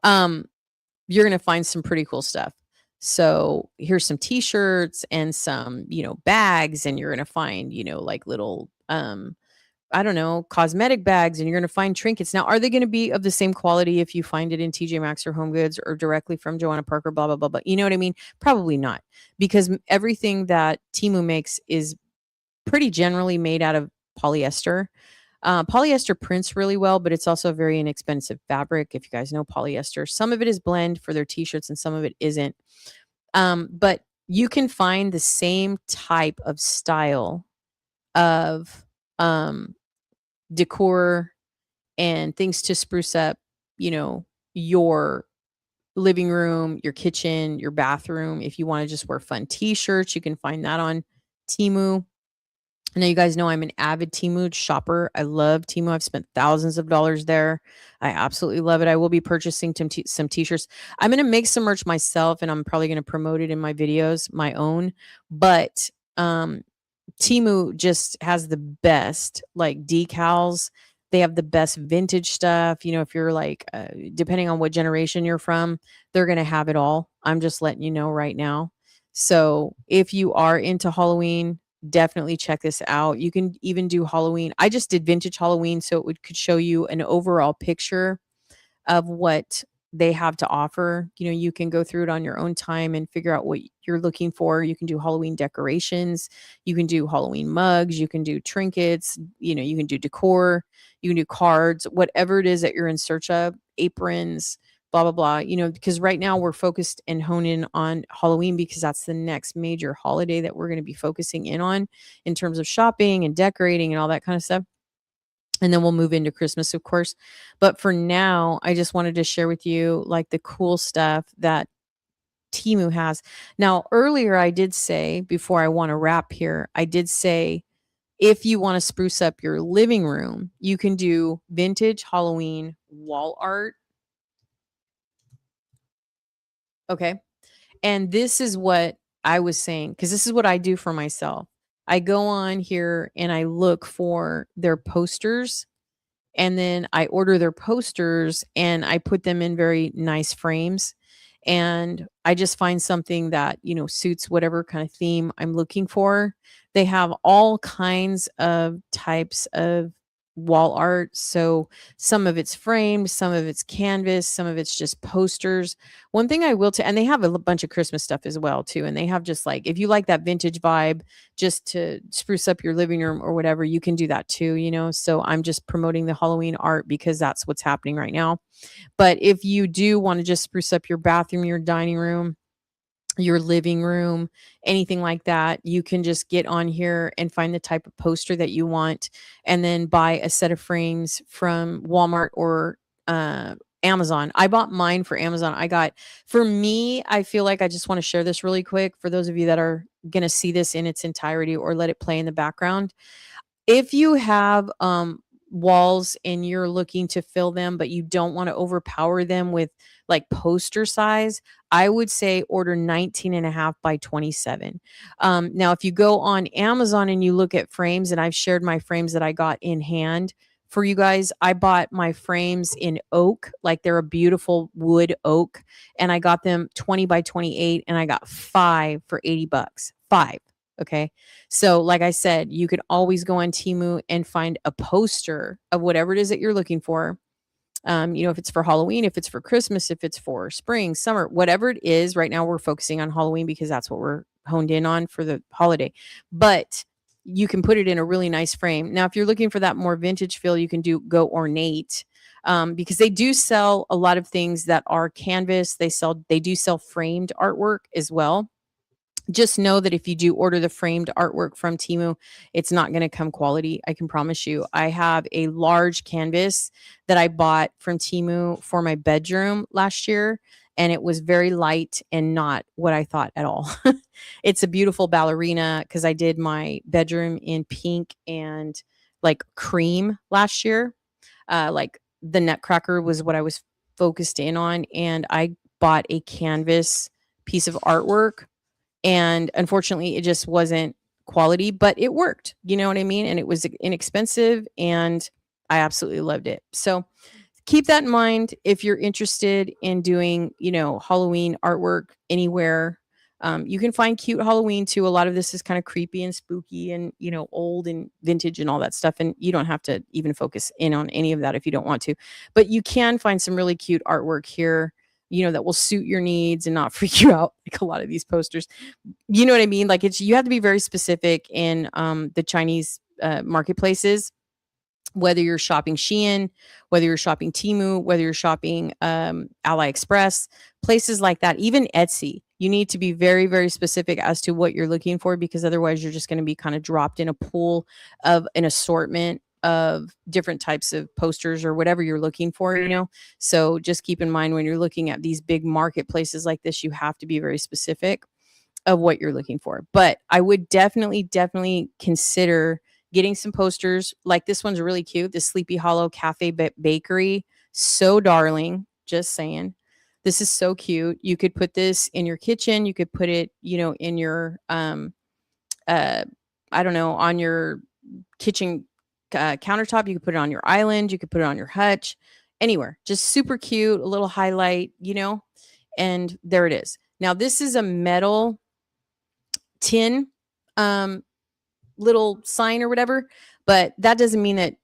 You're going to find some pretty cool stuff. So here's some t-shirts and some, bags, and you're going to find, like little I don't know, cosmetic bags, and you're going to find trinkets. Now, are they going to be of the same quality if you find it in TJ Maxx or HomeGoods or directly from Joanna Parker, blah, blah, blah, blah. You know what I mean? Probably not, because everything that Timu makes is pretty generally made out of polyester. Polyester prints really well, but it's also a very inexpensive fabric. If you guys know polyester, some of it is blend for their t-shirts and some of it isn't. But you can find the same type of style of decor and things to spruce up, your living room, your kitchen, your bathroom. If you want to just wear fun t-shirts, you can find that on Timu. I know you guys know I'm an avid Timu shopper. I love Timu. I've spent thousands of dollars there. I absolutely love it. I will be purchasing some t-shirts. I'm going to make some merch myself and I'm probably going to promote it in my videos, my own. But Timu just has the best like decals. They have the best vintage stuff. If you're like, depending on what generation you're from, they're going to have it all. I'm just letting you know right now. So if you are into Halloween, definitely check this out. You can even do Halloween. I just did vintage Halloween, so could show you an overall picture of what they have to offer. You can go through it on your own time and figure out what you're looking for. You can do Halloween decorations, you can do Halloween mugs, you can do trinkets, you can do decor, you can do cards, whatever it is that you're in search of, aprons, blah blah blah, because right now we're focused and hone in on Halloween because that's the next major holiday that we're going to be focusing in on in terms of shopping and decorating and all that kind of stuff. And then we'll move into Christmas, of course. But for now, I just wanted to share with you like the cool stuff that Timu has. Now, earlier I did say, before I want to wrap here, I did say if you want to spruce up your living room, you can do vintage Halloween wall art. Okay. And this is what I was saying, because this is what I do for myself. I go on here and I look for their posters and then I order their posters and I put them in very nice frames. And I just find something that, suits whatever kind of theme I'm looking for. They have all kinds of types of wall art. So some of it's framed, some of it's canvas, some of it's just posters. One thing I will and they have a bunch of Christmas stuff as well too. And they have just like, if you like that vintage vibe, just to spruce up your living room or whatever, you can do that too. So I'm just promoting the Halloween art because that's what's happening right now. But if you do want to just spruce up your bathroom, your dining room, your living room, anything like that, you can just get on here and find the type of poster that you want and then buy a set of frames from Walmart or Amazon. I bought mine for Amazon. For me, I feel like I just want to share this really quick for those of you that are going to see this in its entirety or let it play in the background. If you have walls and you're looking to fill them, but you don't want to overpower them with like poster size, I would say order 19.5 by 27. Now, if you go on Amazon and you look at frames, and I've shared my frames that I got in hand for you guys, I bought my frames in oak, like they're a beautiful wood oak, and I got them 20 by 28, and I got five for $80. Five. Okay. So, like I said, you can always go on Temu and find a poster of whatever it is that you're looking for. If it's for Halloween, if it's for Christmas, if it's for spring, summer, whatever it is. Right now, we're focusing on Halloween because that's what we're honed in on for the holiday. But you can put it in a really nice frame. Now, if you're looking for that more vintage feel, you can go ornate. Because they do sell a lot of things that are canvas. They do sell framed artwork as well. Just know that if you do order the framed artwork from Temu, it's not going to come quality. I can promise you. I have a large canvas that I bought from Temu for my bedroom last year, and it was very light and not what I thought at all. It's a beautiful ballerina because I did my bedroom in pink and like cream last year. Like the Nutcracker was what I was focused in on, and I bought a canvas piece of artwork, and unfortunately it just wasn't quality, but it worked, you know what I mean, and it was inexpensive, and I absolutely loved it. So keep that in mind if you're interested in doing, Halloween artwork anywhere. You can find cute Halloween too. A lot of this is kind of creepy and spooky and, old and vintage and all that stuff. And you don't have to even focus in on any of that if you don't want to. But you can find some really cute artwork here, that will suit your needs and not freak you out like a lot of these posters. You know what I mean? Like you have to be very specific in the Chinese marketplaces, whether you're shopping Shein, whether you're shopping Temu, whether you're shopping AliExpress, places like that, even Etsy. You need to be very, very specific as to what you're looking for, because otherwise you're just going to be kind of dropped in a pool of an assortment of different types of posters or whatever you're looking for. So just keep in mind when you're looking at these big marketplaces like this, you have to be very specific of what you're looking for. But I would definitely consider getting some posters. Like this one's really cute. The Sleepy Hollow Cafe Bakery. So darling. Just saying. This is so cute. You could put this in your kitchen. You could put it, in your, I don't know, on your kitchen countertop. You could put it on your island. You could put it on your hutch, anywhere. Just super cute. A little highlight, and there it is. Now, this is a metal tin little sign or whatever, but that doesn't mean that,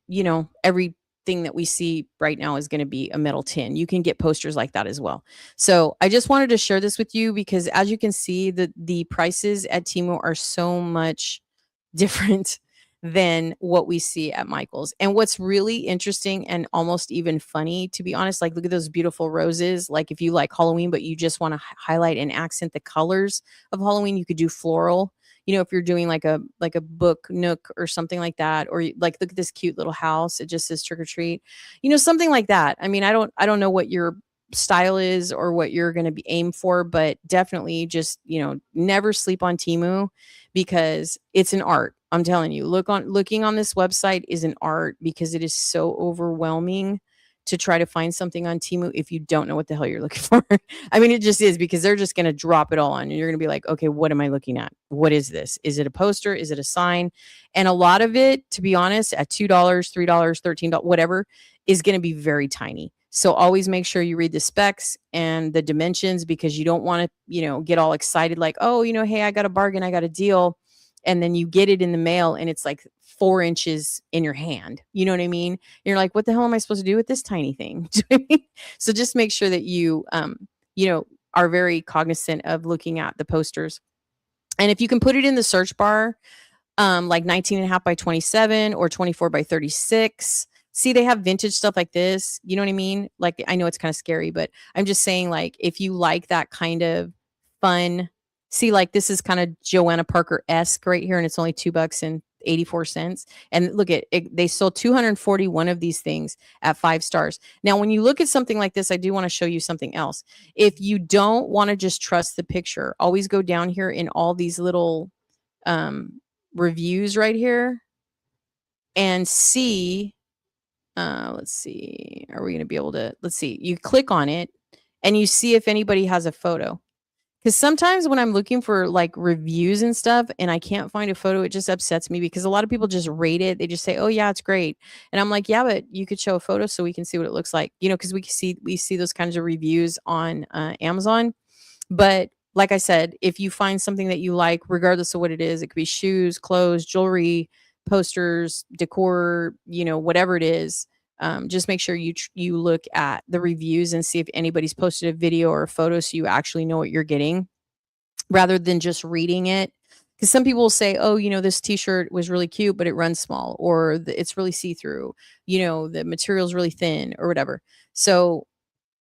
everything that we see right now is going to be a metal tin. You can get posters like that as well. So I just wanted to share this with you because as you can see, the prices at Temu are so much different than what we see at Michael's. And what's really interesting and almost even funny, to be honest, like look at those beautiful roses. Like if you like Halloween, but you just want to highlight and accent the colors of Halloween, you could do floral. If you're doing like a book nook or something like that, or like look at this cute little house, it just says trick or treat, something like that. I mean, I don't know what your style is or what you're going to be aimed for, but definitely just, never sleep on Temu because it's an art. I'm telling you, looking on this website is an art because it is so overwhelming to try to find something on Temu if you don't know what the hell you're looking for. I mean, it just is because they're just going to drop it all on and you're going to be like, okay, what am I looking at? What is this? Is it a poster? Is it a sign? And a lot of it, to be honest, at $2, $3, $13, whatever, is going to be very tiny. So always make sure you read the specs and the dimensions because you don't want to, get all excited like, oh, hey, I got a bargain, I got a deal. And then you get it in the mail and it's like 4 inches in your hand. You know what I mean? And you're like, what the hell am I supposed to do with this tiny thing? So just make sure that you, are very cognizant of looking at the posters. And if you can put it in the search bar, like 19.5 by 27 or 24 by 36. See, they have vintage stuff like this. You know what I mean? Like, I know it's kind of scary, but I'm just saying, like, if you like that kind of fun, see, like, this is kind of Joanna Parker-esque right here, and it's only $2.80. 84 cents. And look at it, they sold 241 of these things at 5 stars. Now, when you look at something like this, I do want to show you something else. If you don't want to just trust the picture, always go down here in all these little reviews right here and see. Let's see. Are we going to be able to? Let's see. You click on it and you see if anybody has a photo. Because sometimes when I'm looking for like reviews and stuff and I can't find a photo, it just upsets me because a lot of people just rate it. They just say, "Oh yeah, it's great," and I'm like, "Yeah, but you could show a photo so we can see what it looks like." Because we see those kinds of reviews on Amazon. But like I said, if you find something that you like, regardless of what it is, it could be shoes, clothes, jewelry, posters, decor, whatever it is. Just make sure you look at the reviews and see if anybody's posted a video or a photo so you actually know what you're getting rather than just reading it. Because some people will say, "Oh, this T-shirt was really cute, but it runs small," or "It's really see-through," "The material's really thin," or whatever. So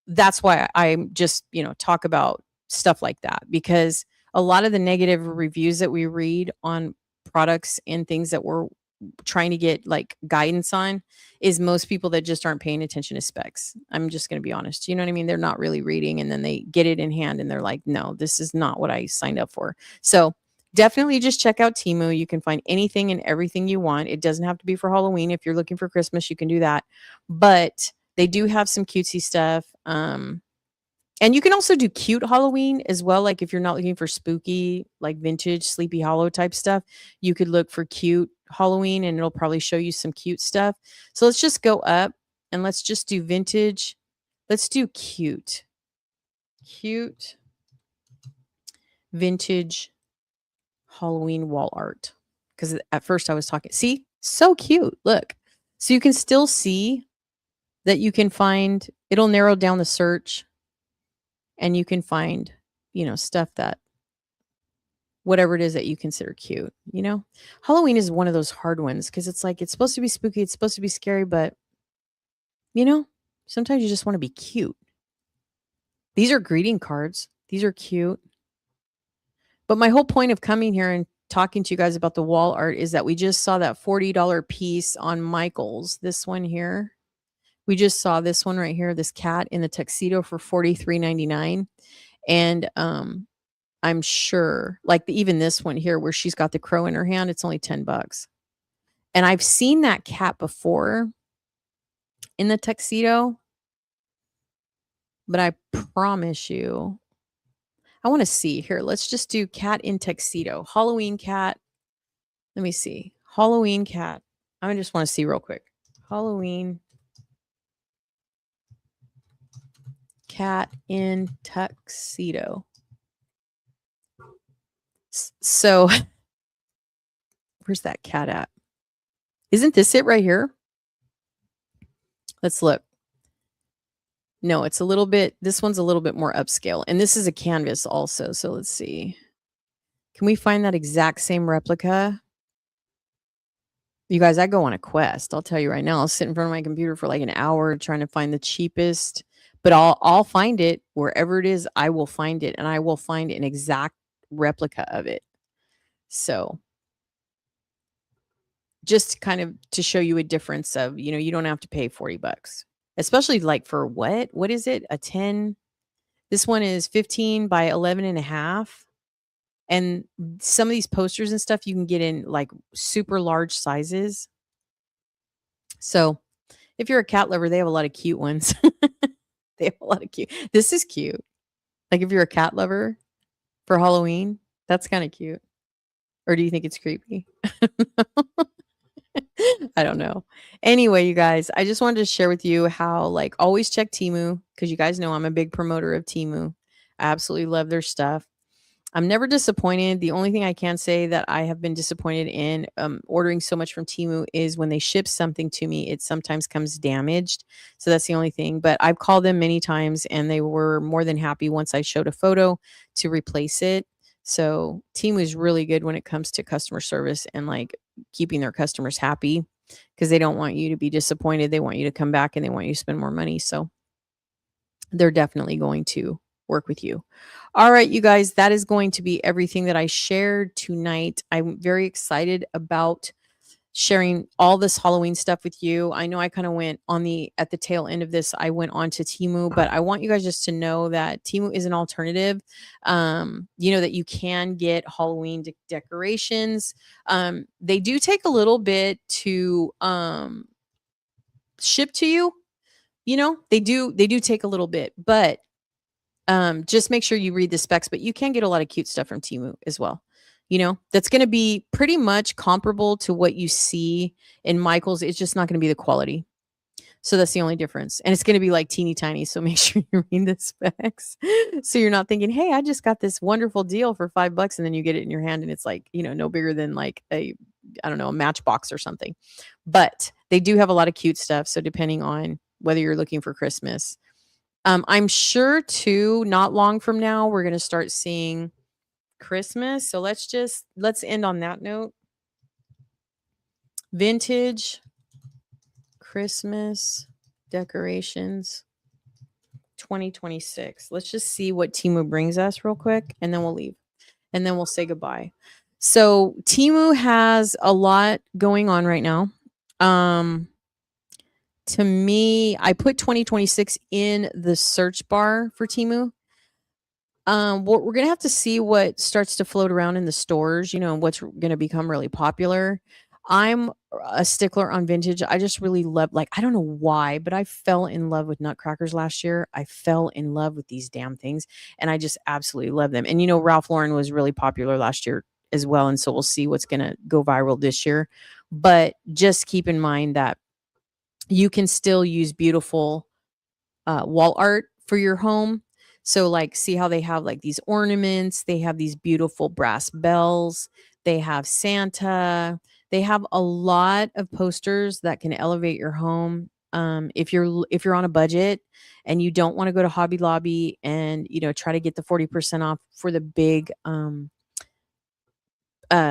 that's why I just, talk about stuff like that, because a lot of the negative reviews that we read on products and things that we're trying to get like guidance on is most people that just aren't paying attention to specs. I'm just going to be honest. You know what I mean? They're not really reading, and then they get it in hand and they're like, "No, this is not what I signed up for." So definitely just check out Temu. You can find anything and everything you want. It doesn't have to be for Halloween. If you're looking for Christmas, you can do that. But they do have some cutesy stuff. And you can also do cute Halloween as well. Like if you're not looking for spooky, like vintage Sleepy Hollow type stuff, you could look for cute Halloween and it'll probably show you some cute stuff. So let's just go up and let's just do vintage. Let's do cute. Cute vintage Halloween wall art. Because at first I was talking, see, so cute. Look. So you can still see that you can find, it'll narrow down the search. And you can find, stuff that whatever it is that you consider cute, Halloween is one of those hard ones because it's like it's supposed to be spooky, it's supposed to be scary, but sometimes you just want to be cute. These are greeting cards. These are cute. But my whole point of coming here and talking to you guys about the wall art is that we just saw that $40 piece on Michael's. This one here. We just saw this one right here, this cat in the tuxedo for $43.99. And I'm sure, like even this one here where she's got the crow in her hand, it's only $10. And I've seen that cat before in the tuxedo, but I promise you, I want to see here. Let's just do cat in tuxedo, Halloween cat. Let me see. Halloween cat. I just want to see real quick. Halloween cat in tuxedo. So where's that cat at? Isn't this it right here? Let's look. No, it's a little bit, this one's a little bit more upscale. And this is a canvas also. So let's see. Can we find that exact same replica? You guys, I go on a quest. I'll tell you right now. I'll sit in front of my computer for like an hour trying to find the cheapest, but I'll find it wherever it is. I will find it, and I will find an exact replica of it. So just kind of to show you a difference of, you don't have to pay $40, especially like for what is it? A 10. This one is 15 by 11.5. And some of these posters and stuff you can get in like super large sizes. So if you're a cat lover, they have a lot of cute ones. They have a lot of cute. This is cute. Like if you're a cat lover for Halloween, that's kind of cute. Or do you think it's creepy? I don't know. Anyway, you guys, I just wanted to share with you how, like, always check Temu, because you guys know I'm a big promoter of Temu. I absolutely love their stuff. I'm never disappointed. The only thing I can say that I have been disappointed in ordering so much from Temu is when they ship something to me, it sometimes comes damaged. So that's the only thing. But I've called them many times and they were more than happy once I showed a photo to replace it. So Temu is really good when it comes to customer service and like keeping their customers happy, because they don't want you to be disappointed. They want you to come back and they want you to spend more money. So they're definitely going to work with you. All right, you guys, that is going to be everything that I shared tonight. I'm very excited about sharing all this Halloween stuff with you. I know I kind of went at the tail end of this, I went on to Temu, but I want you guys just to know that Temu is an alternative. That you can get Halloween decorations. They do take a little bit to ship to you. They do take a little bit, but just make sure you read the specs. But you can get a lot of cute stuff from Temu as well. That's going to be pretty much comparable to what you see in Michael's. It's just not going to be the quality. So that's the only difference. And it's going to be like teeny tiny. So make sure you read the specs. So you're not thinking, hey, I just got this wonderful deal for $5 and then you get it in your hand and it's like, no bigger than like a matchbox or something. But they do have a lot of cute stuff. So depending on whether you're looking for Christmas, I'm sure too, not long from now, we're going to start seeing Christmas. So let's end on that note. Vintage Christmas decorations 2026. Let's just see what Temu brings us real quick and then we'll leave and then we'll say goodbye. So Temu has a lot going on right now. To me, I put 2026 in the search bar for Temu. We're gonna have to see what starts to float around in the stores, and what's gonna become really popular. I'm a stickler on vintage. I just really love, like, I don't know why, but I fell in love with nutcrackers last year. I fell in love with these damn things, and I just absolutely love them. And Ralph Lauren was really popular last year as well, and so we'll see what's gonna go viral this year. But just keep in mind that you can still use beautiful wall art for your home. So, like, see how they have like these ornaments, they have these beautiful brass bells, they have Santa, they have a lot of posters that can elevate your home. If you're on a budget and you don't want to go to Hobby Lobby and try to get the 40% off for the big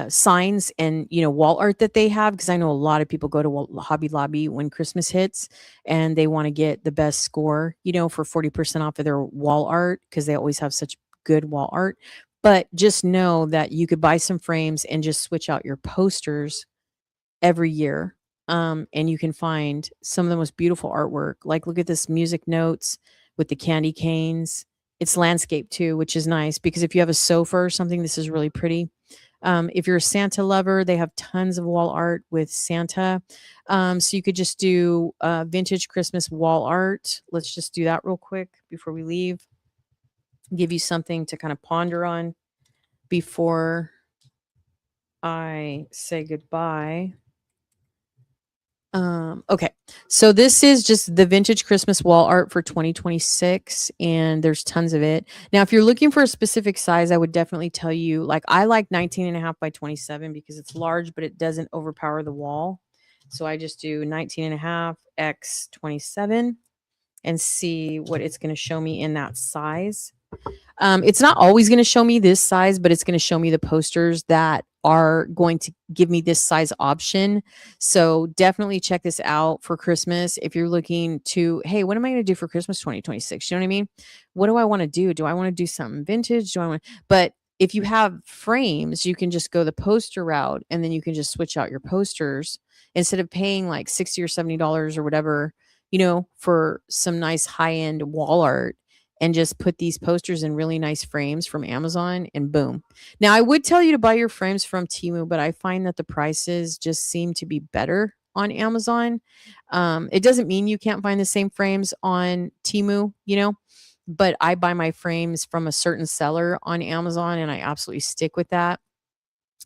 signs and wall art that they have, because I know a lot of people go to Hobby Lobby when Christmas hits and they want to get the best score for 40% off of their wall art because they always have such good wall art. But just know that you could buy some frames and just switch out your posters every year. And you can find some of the most beautiful artwork. Like, look at this music notes with the candy canes. It's landscape too, which is nice because if you have a sofa or something, this is really pretty. If you're a Santa lover, they have tons of wall art with Santa. So you could just do vintage Christmas wall art. Let's just do that real quick before we leave. Give you something to kind of ponder on before I say goodbye. Okay. So this is just the vintage Christmas wall art for 2026, and there's tons of it. Now, if you're looking for a specific size, I would definitely tell you, like, I like 19.5 by 27 because it's large, but it doesn't overpower the wall. So I just do 19.5 x 27 and see what it's going to show me in that size. It's not always going to show me this size, but it's going to show me the posters that are going to give me this size option. So definitely check this out for Christmas. If you're looking to, hey, what am I going to do for Christmas 2026? You know what I mean? What do I want to do? Do I want to do something vintage? But if you have frames, you can just go the poster route and then you can just switch out your posters instead of paying like $60 or $70 or whatever, for some nice high-end wall art, and just put these posters in really nice frames from Amazon and boom. Now, I would tell you to buy your frames from Temu, but I find that the prices just seem to be better on Amazon. It doesn't mean you can't find the same frames on Temu, but I buy my frames from a certain seller on Amazon and I absolutely stick with that.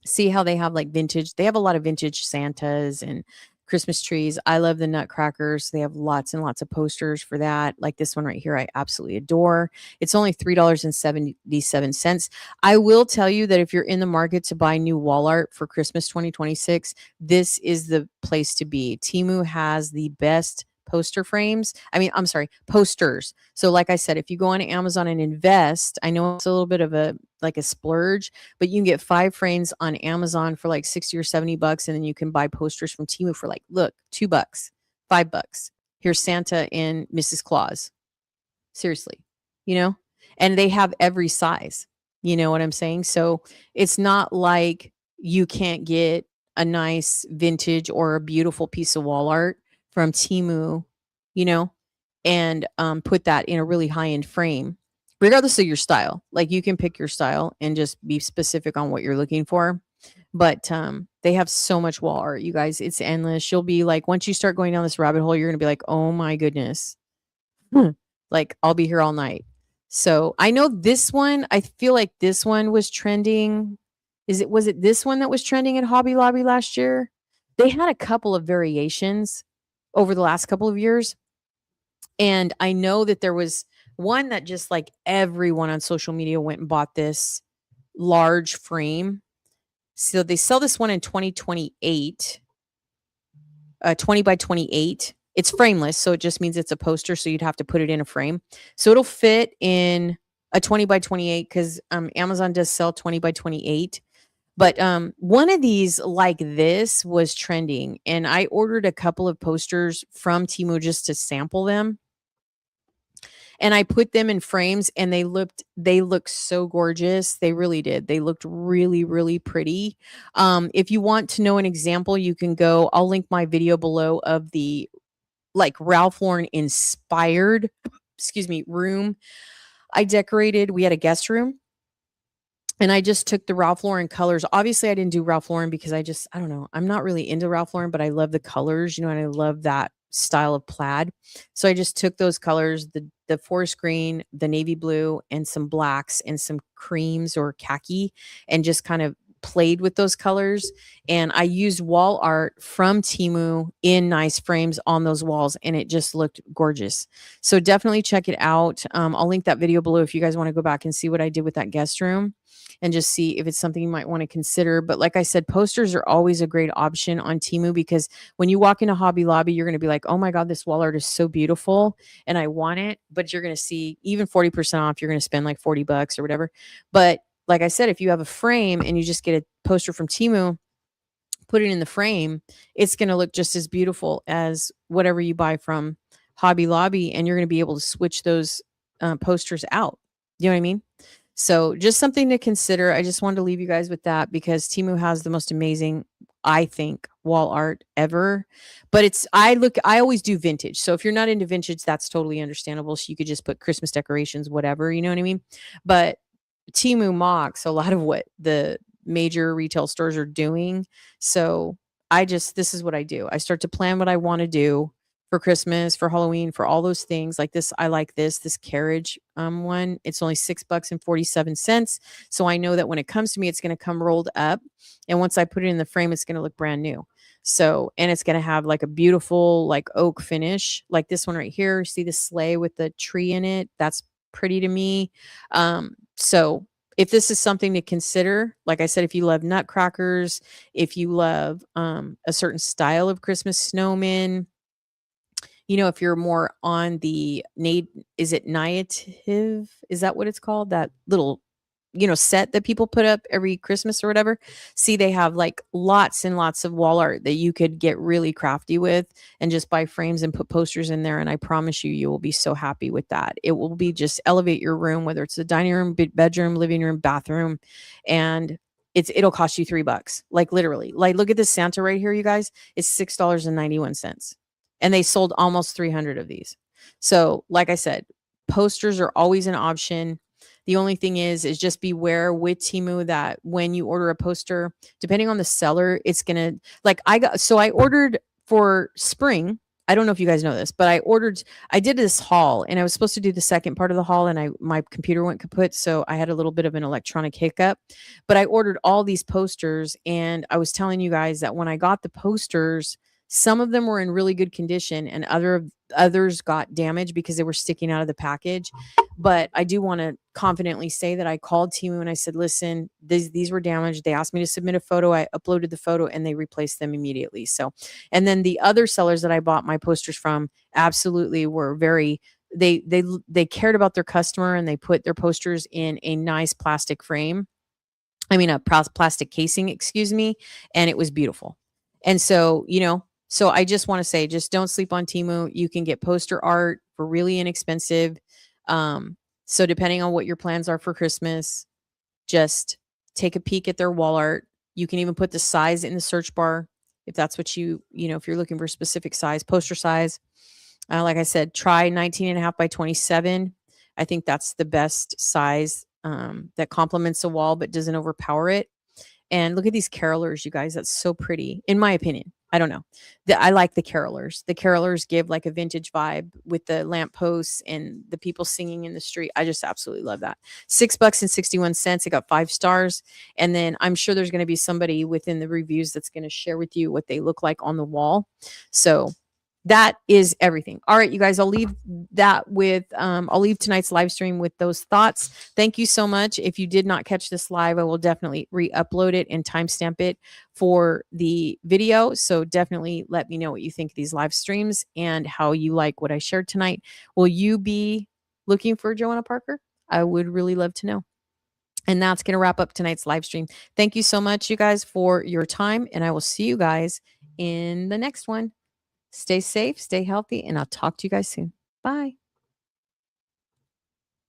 See how they have like vintage, they have a lot of vintage Santas and Christmas trees. I love the nutcrackers. They have lots and lots of posters for that. Like this one right here, I absolutely adore. It's only $3.77. I will tell you that if you're in the market to buy new wall art for Christmas 2026, this is the place to be. Temu has the best poster frames. I'm sorry, posters. So like I said, if you go on Amazon and invest, I know it's a little bit of a splurge, but you can get 5 frames on Amazon for like 60 or $70, and then you can buy posters from Temu for like, look, $2, $5. Here's Santa and Mrs. Claus. Seriously, and they have every size. You know what I'm saying? So it's not like you can't get a nice vintage or a beautiful piece of wall art from Temu, you know, and put that in a really high end frame, regardless of your style. Like you can pick your style and just be specific on what you're looking for. But they have so much wall art, you guys. It's endless. You'll be like, once you start going down this rabbit hole, you're gonna be like, oh my goodness. Like I'll be here all night. So I know this one, I feel like this one was trending. Was it this one that was trending at Hobby Lobby last year? They had a couple of variations over the last couple of years. And I know that there was one that just like everyone on social media went and bought this large frame. So they sell this one in 2028, 20 by 28. It's frameless, so it just means it's a poster, so you'd have to put it in a frame. So it'll fit in a 20 by 28 because Amazon does sell 20 by 28. But one of these like this was trending, and I ordered a couple of posters from Temu just to sample them. And I put them in frames and they looked so gorgeous. They really did. They looked really, really pretty. If you want to know an example, you can go, I'll link my video below of the like Ralph Lauren inspired, excuse me, room I decorated. We had a guest room and I just took the Ralph Lauren colors. Obviously, I didn't do Ralph Lauren because I don't know. I'm not really into Ralph Lauren, but I love the colors, and I love that style of plaid. So I just took those colors, the forest green, the navy blue, and some blacks and some creams or khaki, and just kind of played with those colors. And I used wall art from Temu in nice frames on those walls, and it just looked gorgeous. So definitely check it out. I'll link that video below if you guys want to go back and see what I did with that guest room and just see if it's something you might want to consider. But like I said, posters are always a great option on Temu because when you walk into Hobby Lobby, you're going to be like, oh my God, this wall art is so beautiful and I want it. But you're going to see even 40% off, you're going to spend like $40 or whatever. But like I said, if you have a frame and you just get a poster from Temu, put it in the frame, it's going to look just as beautiful as whatever you buy from Hobby Lobby. And you're going to be able to switch those posters out. You know what I mean? So just something to consider. I just wanted to leave you guys with that because Temu has the most amazing, I think, wall art ever. But I always do vintage. So if you're not into vintage, that's totally understandable. So you could just put Christmas decorations, whatever, you know what I mean? But Temu mocks a lot of what the major retail stores are doing. So this is what I do. I start to plan what I want to do for Christmas, for Halloween, for all those things like this. I like this carriage one. It's only $6.47. So I know that when it comes to me, it's going to come rolled up. And once I put it in the frame, it's going to look brand new. So, and it's going to have like a beautiful like oak finish, like this one right here. See the sleigh with the tree in it? That's pretty to me. So if this is something to consider, like I said, if you love nutcrackers, if you love a certain style of Christmas snowmen, if you're more on the is it native? Is that what it's called? That little, set that people put up every Christmas or whatever. See, they have like lots and lots of wall art that you could get really crafty with and just buy frames and put posters in there. And I promise you, you will be so happy with that. It will be just elevate your room, whether it's the dining room, bedroom, living room, bathroom, and it'll cost you $3. Like literally, like look at this Santa right here, you guys. It's $6.91. And they sold almost 300 of these. So, like I said, posters are always an option. The only thing is just beware with Temu that when you order a poster, depending on the seller, it's going to I ordered for spring. I don't know if you guys know this, but I did this haul and I was supposed to do the second part of the haul and my computer went kaput. So I had a little bit of an electronic hiccup, but I ordered all these posters and I was telling you guys that when I got the posters, some of them were in really good condition and others got damaged because they were sticking out of the package. But I do want to confidently say that I called Temu and I said, listen, these were damaged. They asked me to submit a photo. I uploaded the photo and they replaced them immediately. So, and then the other sellers that I bought my posters from absolutely were they cared about their customer and they put their posters in a nice plastic frame. I mean, a plastic casing, excuse me. And it was beautiful. And so, so I just want to say, just don't sleep on Temu. You can get poster art for really inexpensive. So depending on what your plans are for Christmas, just take a peek at their wall art. You can even put the size in the search bar if that's what if you're looking for a specific size, poster size. Like I said, try 19.5 by 27. I think that's the best size that complements the wall but doesn't overpower it. And look at these carolers, you guys. That's so pretty, in my opinion. I don't know. I like the carolers. The carolers give like a vintage vibe with the lampposts and the people singing in the street. I just absolutely love that. $6.61. It got 5 stars. And then I'm sure there's going to be somebody within the reviews that's going to share with you what they look like on the wall. So that is everything. All right, you guys, I'll leave tonight's live stream with those thoughts. Thank you so much. If you did not catch this live, I will definitely re-upload it and timestamp it for the video. So definitely let me know what you think of these live streams and how you like what I shared tonight. Will you be looking for Joanna Parker? I would really love to know. And that's going to wrap up tonight's live stream. Thank you so much, you guys, for your time. And I will see you guys in the next one. Stay safe, stay healthy, and I'll talk to you guys soon. Bye.